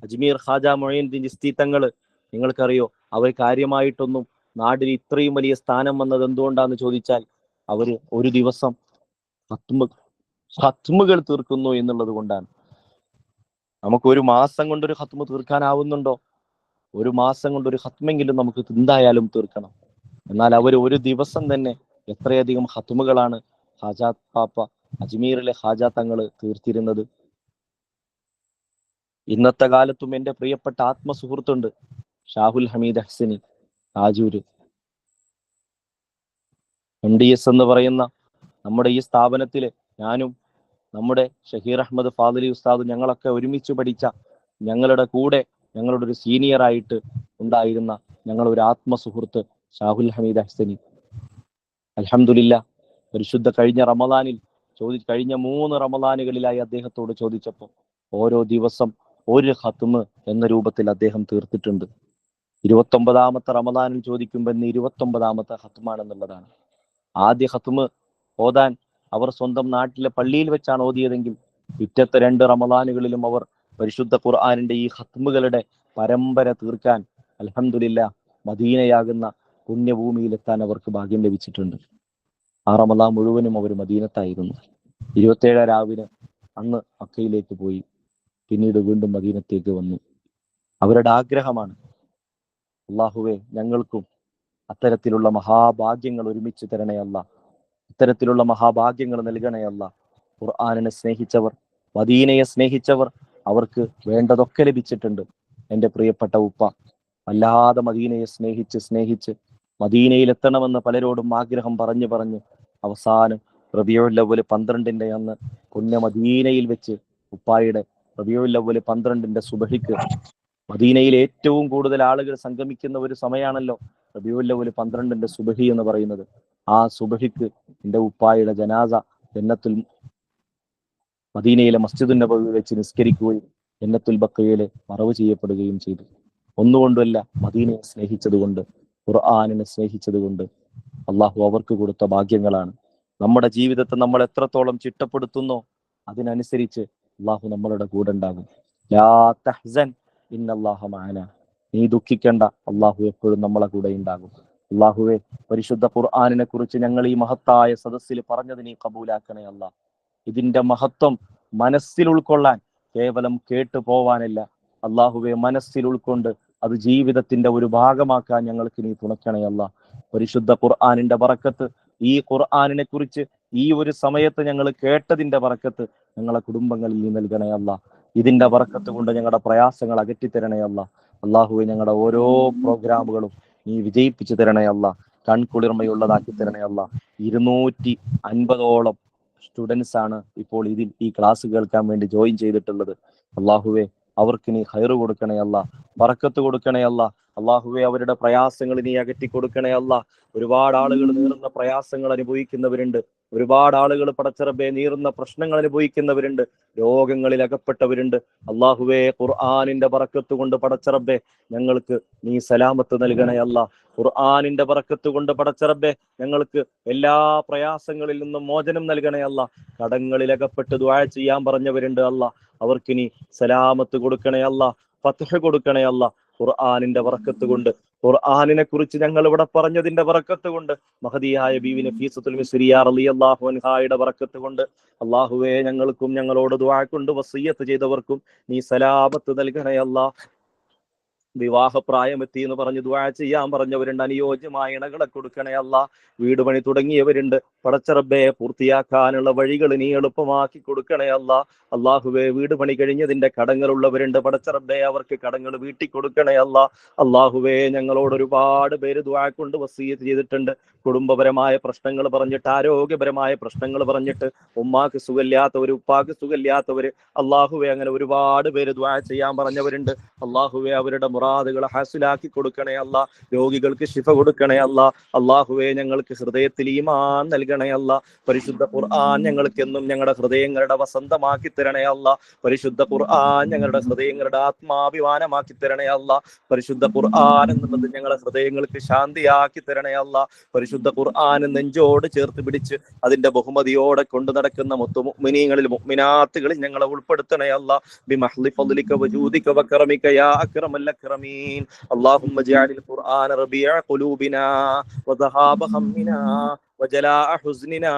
അജ്മീർ ഹാജ മൊയ്നുദ്ദീൻ ചിസ്തി തങ്ങള്, നിങ്ങൾക്കറിയോ, അവർ കാര്യമായിട്ടൊന്നും നാടിന് ഇത്രയും വലിയ സ്ഥാനം വന്നത് എന്തുകൊണ്ടാന്ന് ചോദിച്ചാൽ, അവര് ഒരു ദിവസം ഹത്മുകൾ തീർക്കുന്നു എന്നുള്ളത് കൊണ്ടാണ്. നമുക്ക് ഒരു മാസം കൊണ്ടൊരു ഹത്മ് തീർക്കാനാവുന്നുണ്ടോ? ഒരു മാസം കൊണ്ട് ഒരു ഹത്മെങ്കിലും നമുക്ക് എന്തായാലും തീർക്കണം. എന്നാൽ അവർ ഒരു ദിവസം തന്നെ എത്രയധികം ഹത്മുകളാണ് ഹാജാ പാപ്പ, അജ്മീറിലെ ഹാജാ തങ്ങള് തീർത്തിരുന്നത്. ഇന്നത്തെ കാലത്തും എൻ്റെ പ്രിയപ്പെട്ട ആത്മസുഹൃത്തുണ്ട് ഷാഹുൽ ഹമീദ് ഹസനി ആജൂര്, MDS എന്ന് പറയുന്ന നമ്മുടെ ഈ സ്ഥാപനത്തില് ഞാനും നമ്മുടെ ഷഹീർ അഹമ്മദ് ഫാദിലി ഉസ്താദ് ഞങ്ങളൊക്കെ ഒരുമിച്ച് പഠിച്ച, ഞങ്ങളുടെ കൂടെ ഞങ്ങളുടെ ഒരു സീനിയർ ആയിട്ട് ഉണ്ടായിരുന്ന ഞങ്ങളൊരു ആത്മസുഹൃത്ത് ഷാഹുൽ ഹമീദ് ഹസനി. അൽഹംദുലില്ലാ, പരിശുദ്ധ കഴിഞ്ഞ 3 റമദാനുകളിലായി അദ്ദേഹത്തോട് ചോദിച്ചപ്പോൾ ഓരോ ദിവസം ഒരു ഖത്മ് എന്ന രൂപത്തിൽ അദ്ദേഹം തീർത്തിട്ടുണ്ട്. 29ാമത്തെ റമദാനിൽ ചോദിക്കുമ്പോൾ ഇന്ന് 29ാമത്തെ ഖത്മാണെന്നുള്ളതാണ്. ആദ്യ ഖത്മ് ഓതാൻ അവർ സ്വന്തം നാട്ടിലെ പള്ളിയിൽ വെച്ചാണ് ഓതിയതെങ്കിൽ, പിറ്റത്തെ 2 റമദാനുകളിലും അവർ പരിശുദ്ധ ഖുർആനിന്റെ ഈ ഖത്മുകളുടെ പരമ്പര തീർക്കാൻ അൽഹംദുലില്ലാ മദീനയാകുന്ന പുണ്യഭൂമിയിലെത്താൻ അവർക്ക് ഭാഗ്യം ലഭിച്ചിട്ടുണ്ട്. ആ റമദാൻ മുഴുവനും അവർ മദീനത്തായിരുന്നു. 27 രാവിലെ അന്ന് മക്കയിലേക്ക് പോയി, പിന്നീട് വീണ്ടും മദീനത്തേക്ക് വന്നു. അവരുടെ ആഗ്രഹമാണ്, അല്ലാഹുവേ ഞങ്ങൾക്കും അത്തരത്തിലുള്ള മഹാഭാഗ്യങ്ങൾ ഒരുമിച്ച് തരണേ അല്ലാ, ഇത്തരത്തിലുള്ള മഹാഭാഗ്യങ്ങൾ നൽകണേ അല്ലാ. ഖുർആനിനെ സ്നേഹിച്ചവർ, മദീനയെ സ്നേഹിച്ചവർ, അവർക്ക് വേണ്ടതൊക്കെ ലഭിച്ചിട്ടുണ്ട്. എൻ്റെ പ്രിയപ്പെട്ട ഉപ്പ വല്ലാതെ മദീനയെ സ്നേഹിച്ച് മദീനയിലെത്തണമെന്ന് പലരോടും ആഗ്രഹം പറഞ്ഞ് അവസാനം റബീഉൽ അവ്വൽ 12 അന്ന് പുണ്യ മദീനയിൽ വെച്ച് ഉപ്പായുടെ റബീഉൽ അവ്വൽ 12 സുബഹിക്ക്, മദീനയിൽ ഏറ്റവും കൂടുതൽ ആളുകൾ സംഗമിക്കുന്ന ഒരു സമയമാണല്ലോ റബീഉൽ അവ്വൽ 12 സുബഹി എന്ന് പറയുന്നത്. ആ സുബഹിക്ക് എൻ്റെ ഉപ്പായുടെ ജനാസ ജന്നത്തുൽ മദീനയിലെ മസ്ജിദുൻ നബവിയിൽ വെച്ച് നിസ്കരിക്കുകയും ജന്നത്തുൽ ബഖയിലെ മറവ് ചെയ്യപ്പെടുകയും ചെയ്തു. ഒന്നുകൊണ്ടല്ല, മദീനയെ സ്നേഹിച്ചതുകൊണ്ട്, ഖുർആനിനെ സ്നേഹിച്ചതുകൊണ്ട്. അള്ളാഹു അവർക്ക് കൊടുത്ത ഭാഗ്യങ്ങളാണ്. നമ്മുടെ ജീവിതത്തെ നമ്മൾ എത്രത്തോളം ചിട്ടപ്പെടുത്തുന്നോ അതിനനുസരിച്ച് അള്ളാഹു നമ്മളുടെ കൂടെ ഉണ്ടാകും. ലാ തഹ്സൻ ഇന്നല്ലാഹ മഅനാ, നീ ദുഃഖിക്കേണ്ട, അള്ളാഹു എപ്പോഴും നമ്മളെ കൂടെ ഉണ്ടാകും. അള്ളാഹുവെ, പരിശുദ്ധ ഖുർആനിനെ കുറിച്ച് ഞങ്ങൾ ഈ മഹത്തായ സദസ്സിൽ പറഞ്ഞത് നീ കബൂലാക്കണേ അല്ലാ. ഇതിന്റെ മഹത്വം മനസ്സിൽ ഉൾക്കൊള്ളാൻ, കേവലം കേട്ടു പോവാനല്ല അള്ളാഹുവെ, മനസ്സിൽ ഉൾക്കൊണ്ട് അത് ജീവിതത്തിന്റെ ഒരു ഭാഗമാക്കാൻ ഞങ്ങൾക്ക് നീ തുണക്കണേ അല്ലാ. പരിശുദ്ധ ഖുർആനിന്റെ ബറക്കത്ത്, ഈ ഖുർആനിനെ കുറിച്ച് ഈ ഒരു സമയത്ത് ഞങ്ങൾ കേട്ടതിന്റെ ബറക്കത്ത് ഞങ്ങളെ കുടുംബങ്ങളിൽ നീ നൽകണേ അല്ലാ. ഇതിന്റെ ബറക്കത്ത് കൊണ്ട് ഞങ്ങളുടെ പ്രയാസങ്ങൾ അകറ്റിത്തരണേ അല്ലാ. അള്ളാഹുവെ, ഞങ്ങളുടെ ഓരോ പ്രോഗ്രാമുകളും നീ വിജയിപ്പിച്ചു തരണേ അല്ലാ. കൺകുളിർമയുള്ളതാക്കി തരണേ അല്ലാ. 250ഓളം സ്റ്റുഡൻസ് ആണ് ഇപ്പോൾ ഈ ക്ലാസ് കേൾക്കാൻ വേണ്ടി ജോയിൻ ചെയ്തിട്ടുള്ളത്. അള്ളാഹുവെ, അവർക്ക് നീ ഹൈറ് കൊടുക്കണേ അല്ലാ, ബറക്കത്ത് കൊടുക്കണേ അല്ലാ. അള്ളാഹുവെ, അവരുടെ പ്രയാസങ്ങൾ നീ അകറ്റി കൊടുക്കണേ അല്ലാ. ഒരുപാട് ആളുകൾ നീറുന്ന പ്രയാസങ്ങൾ അനുഭവിക്കുന്നവരുണ്ട്. ഒരുപാട് ആളുകൾ പടച്ചറബെ നീറുന്ന പ്രശ്നങ്ങൾ അനുഭവിക്കുന്നവരുണ്ട്. രോഗങ്ങളിൽ അകപ്പെട്ടവരുണ്ട്. അള്ളാഹുവെ, ഖുർആനിന്റെ ബറക്കത്ത് കൊണ്ട് പടച്ചറബെ ഞങ്ങൾക്ക് നീ സലാമത്ത് നൽകണേ അല്ലാ. ഖുർആനിന്റെ ബറക്കത്ത് കൊണ്ട് പടച്ചറബെ ഞങ്ങൾക്ക് എല്ലാ പ്രയാസങ്ങളിൽ നിന്നും മോചനം നൽകണേ അല്ലാ. കടങ്ങളിൽ അകപ്പെട്ട് ദുആ ചെയ്യാൻ പറഞ്ഞവരുണ്ട് അല്ലാ, അവർക്ക് നീ സലാമത്ത് കൊടുക്കണേ അല്ലാ, ഫത്ഹ് കൊടുക്കണേ അല്ലാ. ഖുർആനിന്റെ ബറക്കത്ത് കൊണ്ട്, ഖുർആനിനെ കുറിച്ച് ഞങ്ങൾ ഇവിടെ പറഞ്ഞതിന്റെ ബറക്കത്ത് കൊണ്ട്, മഹദിയായ ബീവി നഫീസത്തുൽ മിസ്രിയ റളിയല്ലാഹു അൻഹായുടെ ബറക്കത്ത് കൊണ്ട് അള്ളാഹുവേ, ഞങ്ങൾക്കും ഞങ്ങളോട് ദുആ കൊണ്ട് വസിയ്യത്ത് ചെയ്തവർക്കും നീ സലാമത്ത് നൽകണേ അല്ലാ. വിവാഹപ്രായമെത്തി എന്ന് പറഞ്ഞ് ദുആ ചെയ്യാൻ പറഞ്ഞവരുണ്ട്, അനുയോജ്യമായ ഇണകളെ കൊടുക്കണേ അല്ലാ. വീട് പണി തുടങ്ങിയവരുണ്ട്, പടച്ചറബെ പൂർത്തിയാക്കാനുള്ള വഴികൾ നീ എളുപ്പമാക്കി കൊടുക്കണേ അല്ലാ. അള്ളാഹുവെ, വീട് പണി കഴിഞ്ഞതിന്റെ കടങ്ങളുള്ളവരുണ്ട്, പടച്ചറബെ അവർക്ക് കടങ്ങൾ വീട്ടി കൊടുക്കണേ അല്ലാ. അള്ളാഹുവെ, ഞങ്ങളോട് ഒരുപാട് പേര് ദുആ കൊണ്ട് വസിയ്യത്ത് ചെയ്തിട്ടുണ്ട്. കുടുംബപരമായ പ്രശ്നങ്ങൾ പറഞ്ഞിട്ട്, ആരോഗ്യപരമായ പ്രശ്നങ്ങൾ പറഞ്ഞിട്ട്, ഉമ്മാക്ക് സുഖമില്ലാത്തവര്, ഉപ്പാക്ക് സുഖമില്ലാത്തവര്, അള്ളാഹുവെ, അങ്ങനെ ഒരുപാട് പേര് ദുആ ചെയ്യാൻ പറഞ്ഞവരുണ്ട്. അള്ളാഹുവെ, അവരുടെ മുറാദുകളെ ഹാസിലാക്കി കൊടുക്കണേ അല്ലാ. രോഗികൾക്ക് ശിഫ കൊടുക്കണേ അല്ലാ. അള്ളാഹുവെ, ഞങ്ങൾക്ക് ഹൃദയത്തിൽ ഈമാൻ നൽകണേ അല്ലാ. പരിശുദ്ധ ഖുർആൻ ഞങ്ങൾക്ക് എന്നും ഞങ്ങളുടെ ഹൃദയങ്ങളുടെ വസന്തമാക്കി തരണേ അല്ലാ. പരിശുദ്ധ ഖുർആൻ ഞങ്ങളുടെ ഹൃദയങ്ങളുടെ ആത്മാഭിമാനമാക്കി തരണേ അല്ലാ. പരിശുദ്ധ ഖുർആൻ എന്നുള്ളത് ഞങ്ങളുടെ ഹൃദയങ്ങൾക്ക് ശാന്തിയാക്കി തരണേ അല്ലാ. പരിശുദ്ധ ഖുർആൻ നെഞ്ചോട് ചേർത്ത് പിടിച്ച് അതിന്റെ ബഹുമതിയോടെ കൊണ്ടു നടക്കുന്ന മുഅ്മിനീങ്ങളിൽ മുഅ്മിനാത്തുകളിൽ ഞങ്ങളെ ഉൾപ്പെടുത്തണേ അല്ലാ. ബിമഹ്ലി ഫദ്ലിക വജൂദിക വകറമിക യാ അക്രമൽ അക്രമീൻ. അല്ലാഹുമ്മ ജഅലിൽ ഖുർആന റബീഅ ഖുലൂബിനാ വദഹാബ ഹമ്മിനാ വജലാഅ ഹുസ്നിനാ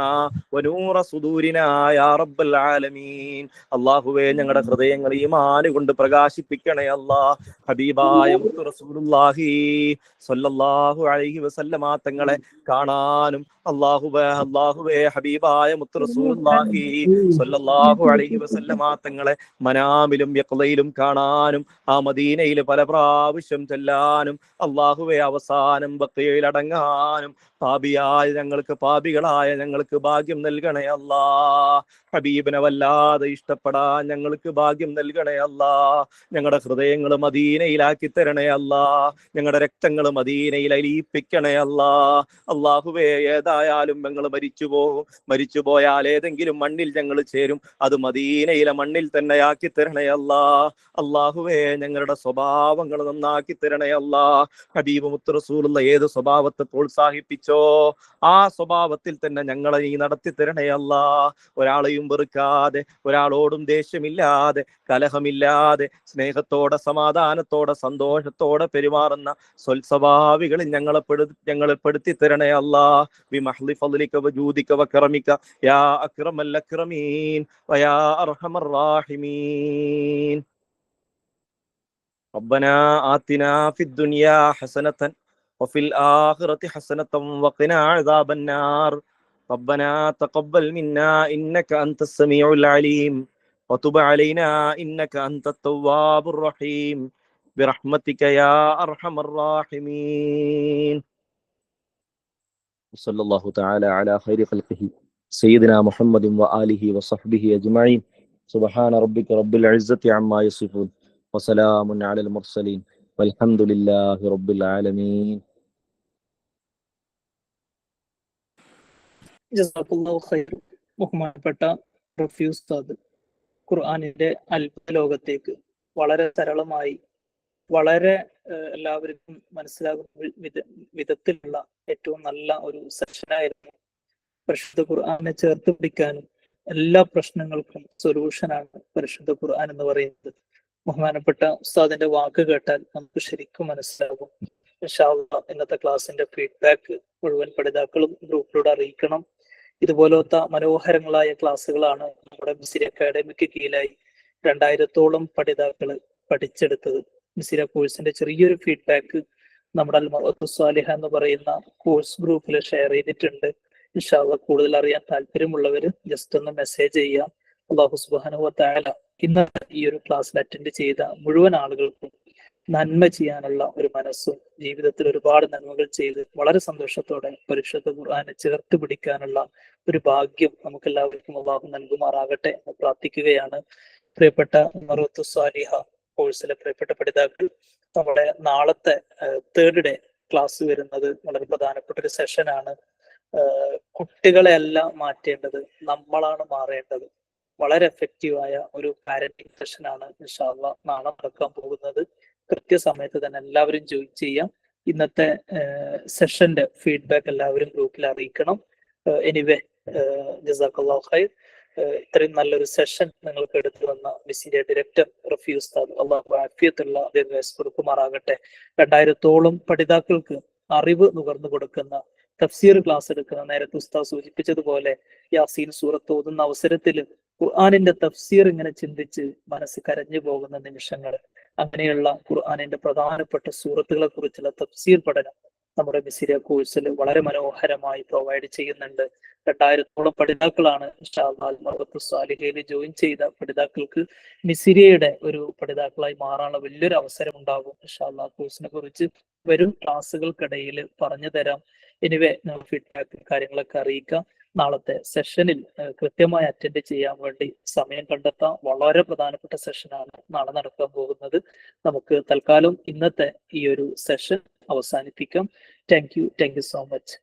വനൂറ സുദൂരിനാ യാ റബ്ബൽ ആലമീൻ. അല്ലാഹുവേ, ഞങ്ങളുടെ ഹൃദയങ്ങൾ ഈമാൻ കൊണ്ട് പ്രകാശിപ്പിക്കണേ അല്ലാ. ഹബീബായ മുത്തു റസൂലുള്ളാഹി സ്വല്ലല്ലാഹു അലൈഹി വസല്ലമ തങ്ങളെ കാണാനും, അല്ലാഹുവേ ഹബീബായ മുത്തു റസൂലുള്ളാഹി സ്വല്ലല്ലാഹു അലൈഹി വസല്ലമ തങ്ങളെ മനാമിലും യഖ്ളയിലും കാണാനും, ആ മദീനയിൽ പല പ്രാവശ്യം ചെല്ലാനും, അല്ലാഹുവേ അവസാനം ബഖീയിൽ അടങ്ങാനും പാപികളായ ഞങ്ങൾക്ക് ഭാഗ്യം നൽകണേ അല്ലാ. ഹബീബിനെ വല്ലാതെ ഇഷ്ടപ്പെടാൻ ഞങ്ങൾക്ക് ഭാഗ്യം നൽകണേ അല്ലാ. ഞങ്ങളുടെ ഹൃദയങ്ങൾ മദീനയിലാക്കി തരണേ അല്ലാ. ഞങ്ങളുടെ രക്തങ്ങൾ മദീനയിൽ അലിയിപ്പിക്കണേ അല്ലാ. അല്ലാഹുവേ, ഏതായാലും ഞങ്ങൾ മരിച്ചു പോയാൽ ഏതെങ്കിലും മണ്ണിൽ ഞങ്ങൾ ചേരും, അത് മദീനയിലെ മണ്ണിൽ തന്നെ ആക്കി തരണേ അല്ലാ. അല്ലാഹുവേ, ഞങ്ങളുടെ സ്വഭാവങ്ങൾ നന്നാക്കി തരണേ അല്ലാ. ഹബീബ് മുത്ത് റസൂലുള്ള ഏത് സ്വഭാവത്തെ പ്രോത്സാഹിപ്പിച്ചോ ആ സ്വഭാവത്തിൽ തന്നെ ഞങ്ങളെ നീ നടത്തി തരണേ അല്ലാ. ഒരാളെയും വെറുക്കാതെ, ഒരാളോടും ദേഷ്യമില്ലാതെ, കലഹമില്ലാതെ, സ്നേഹത്തോടെ, സമാധാനത്തോടെ, സന്തോഷത്തോടെ പെരുമാറുന്ന സ്വൽസ്വഭാവികളിൽ ഞങ്ങളെ പെടുത്തി തരണേ അല്ലാ. ബിമഹ്ലി ഫദ്ലിക വജൂദിക വകറമിക യാ അക്രമൽ അക്രമീൻ വയാ അർഹമർ റാഹിമീൻ. റബ്ബനാ ആതിനാ ഫിദ് ദുനിയാ ഹസനതൻ വഫിൽ ആഖിറതി ഹസനതൻ വഖിനാ അദാബന്നാർ. റബ്ബനാ തഖബ്ബൽ മിന്നാ ഇന്നക അൻതസ് സമീഉൽ അലീം വതുബ് അലൈനാ ഇന്നക അൻതത് തവ്വാബുർ റഹീം ബിറഹ്മതിക യാ അർഹമർ റാഹിമീൻ. സല്ലല്ലാഹു തആല അലാ ഖൈരി ഖൽഖിഹി സയ്യിദിനാ മുഹമ്മദിൻ വആലിഹി വസഹ്ബിഹി അജ്മഈൻ. സുബ്ഹാന റബ്ബിക റബ്ബിൽ ഇസ്സതി അമ്മാ യസിഫൂൻ വസലാമുൻ അലൽ മുർസലീൻ വൽഹംദുലില്ലാഹി റബ്ബിൽ ആലമീൻ. ജസാഖുല്ലാഹു ഖൈർ. ബഹുമാനപ്പെട്ട റഫി ഉസ്താദ് ഖുർആനിന്റെ അത്ഭുത ലോകത്തേക്ക് വളരെ സരളമായി, വളരെ എല്ലാവർക്കും മനസ്സിലാകുന്ന വിധത്തിലുള്ള ഏറ്റവും നല്ല ഒരു സെഷനായിരുന്നു. പരിശുദ്ധ ഖുർആനെ ചേർത്ത് പിടിക്കാനും എല്ലാ പ്രശ്നങ്ങൾക്കും സൊല്യൂഷനാണ് പരിശുദ്ധ ഖുർആൻ എന്ന് പറയുന്നത്. ബഹുമാനപ്പെട്ട ഉസ്താദിന്റെ വാക്ക് കേട്ടാൽ നമുക്ക് ശരിക്കും മനസ്സിലാകും. ഇൻഷാ അല്ലാഹ് ഇന്നത്തെ ക്ലാസ്സിന്റെ ഫീഡ്ബാക്ക് മുഴുവൻ പഠിതാക്കളും ഗ്രൂപ്പിലൂടെ അറിയിക്കണം. ഇതുപോലത്തെ മനോഹരങ്ങളായ ക്ലാസ്സുകളാണ് നമ്മുടെ മിസിരി അക്കാഡമിക്ക് കീഴിലായി 2000-ഓളം പഠിതാക്കൾ പഠിച്ചെടുത്തത്. മിസിര കോഴ്സിന്റെ ചെറിയൊരു ഫീഡ്ബാക്ക് നമ്മുടെ അൽ-മഅ്വത്തുസ്സാലിഹ എന്ന് പറയുന്ന കോഴ്സ് ഗ്രൂപ്പിൽ ഷെയർ ചെയ്തിട്ടുണ്ട്. ഇൻഷാ അല്ലാഹ് കൂടുതൽ അറിയാൻ താല്പര്യമുള്ളവർ ജസ്റ്റ് ഒന്ന് മെസ്സേജ് ചെയ്യുക. അല്ലാഹു സുബ്ഹാനഹു വ തആല ഇന്ന് ഈ ഒരു ക്ലാസ്സിൽ അറ്റൻഡ് ചെയ്ത മുഴുവൻ ആളുകൾക്കും നന്മ ചെയ്യാനുള്ള ഒരു മനസ്സും ജീവിതത്തിൽ ഒരുപാട് നന്മകൾ ചെയ്ത് വളരെ സന്തോഷത്തോടെ പരിശുദ്ധ ഖുർആനെ ചേർത്ത് പിടിക്കാനുള്ള ഒരു ഭാഗ്യം നമുക്ക് എല്ലാവർക്കും അല്ലാഹു നൽകുമാറാകട്ടെ എന്ന് പ്രാർത്ഥിക്കുകയാണ്. പ്രിയപ്പെട്ട മഅ്വത്തുസ്സാലിഹ കോഴ്സിലെ പ്രിയപ്പെട്ട പഠിതാക്കൾ, നമ്മുടെ നാളത്തെ തേർഡ് ഡേ ക്ലാസ് വരുന്നത് വളരെ പ്രധാനപ്പെട്ട ഒരു സെഷനാണ്. കുട്ടികളെ അല്ല മാറ്റേണ്ടത്, നമ്മളാണ് മാറേണ്ടത്. വളരെ എഫക്റ്റീവായ ഒരു പാരന്റിങ് സെഷനാണ് ഇൻഷാ അല്ലാഹ് നാളെ നടക്കാൻ പോകുന്നത്. കൃത്യസമയത്ത് തന്നെ എല്ലാവരും ജോയിൻ ചെയ്യാം. ഇന്നത്തെ സെഷന്റെ ഫീഡ്ബാക്ക് എല്ലാവരും ഗ്രൂപ്പിൽ അറിയിക്കണം. എനിവേ, ജസാക്കല്ലാഹു ഖൈർ. ഇത്രയും നല്ലൊരു സെഷൻ നിങ്ങൾക്ക് എടുത്തു വന്ന മിസിന്റെ ഡയറക്ടർ റഫീ ഉസ്താദ്, അല്ലാഹു ആഫിയത്തുള്ള ദീർഘായുസ്സ് കൊടുക്കുമാറാകട്ടെ. 2000-ഓളം പഠിതാക്കൾക്ക് അറിവ് നുകർന്നു കൊടുക്കുന്ന തഫ്സീർ ക്ലാസ് എടുക്കുന്ന, നേരത്തെ ഉസ്താദ് സൂചിപ്പിച്ചതുപോലെ യാസീൻ സൂറത്ത് ഓതുന്ന അവസരത്തിൽ ഖുർആനിന്റെ തഫ്സീർ ഇങ്ങനെ ചിന്തിച്ച് മനസ്സ് കരഞ്ഞു പോകുന്ന നിമിഷങ്ങൾ, അങ്ങനെയുള്ള ഖുർആനിന്റെ പ്രധാനപ്പെട്ട സൂറത്തുകളെ കുറിച്ചുള്ള തഫ്സീർ പഠനം നമ്മുടെ മിസിര കോഴ്സിൽ വളരെ മനോഹരമായി പ്രൊവൈഡ് ചെയ്യുന്നുണ്ട്. 2000-ഓളം പഠിതാക്കളാണ് ഇൻഷാ അല്ലാഹ് അൽ-മഅ്വത്തുസ്സാലിഹയിൽ ജോയിൻ ചെയ്ത പഠിതാക്കൾക്ക് മിസിരയുടെ ഒരു പഠിതാക്കളായി മാറാനുള്ള വലിയൊരു അവസരം ഉണ്ടാകും. ഇൻഷാ അല്ലാഹ് കോഴ്സിനെ കുറിച്ച് വരും ക്ലാസ്സുകൾക്കിടയിൽ പറഞ്ഞു തരാം. എനിവേ, ഫീഡ്ബാക്ക് കാര്യങ്ങളൊക്കെ അറിയിക്കാം. നാളത്തെ സെഷനിൽ കൃത്യമായി അറ്റൻഡ് ചെയ്യാൻ വേണ്ടി സമയം കണ്ടെത്താം. വളരെ പ്രധാനപ്പെട്ട സെഷനാണ് നാളെ നടക്കാൻ പോകുന്നത്. നമുക്ക് തൽക്കാലം ഇന്നത്തെ ഈ ഒരു സെഷൻ അവസാനിപ്പിക്കാം. Thank you so much.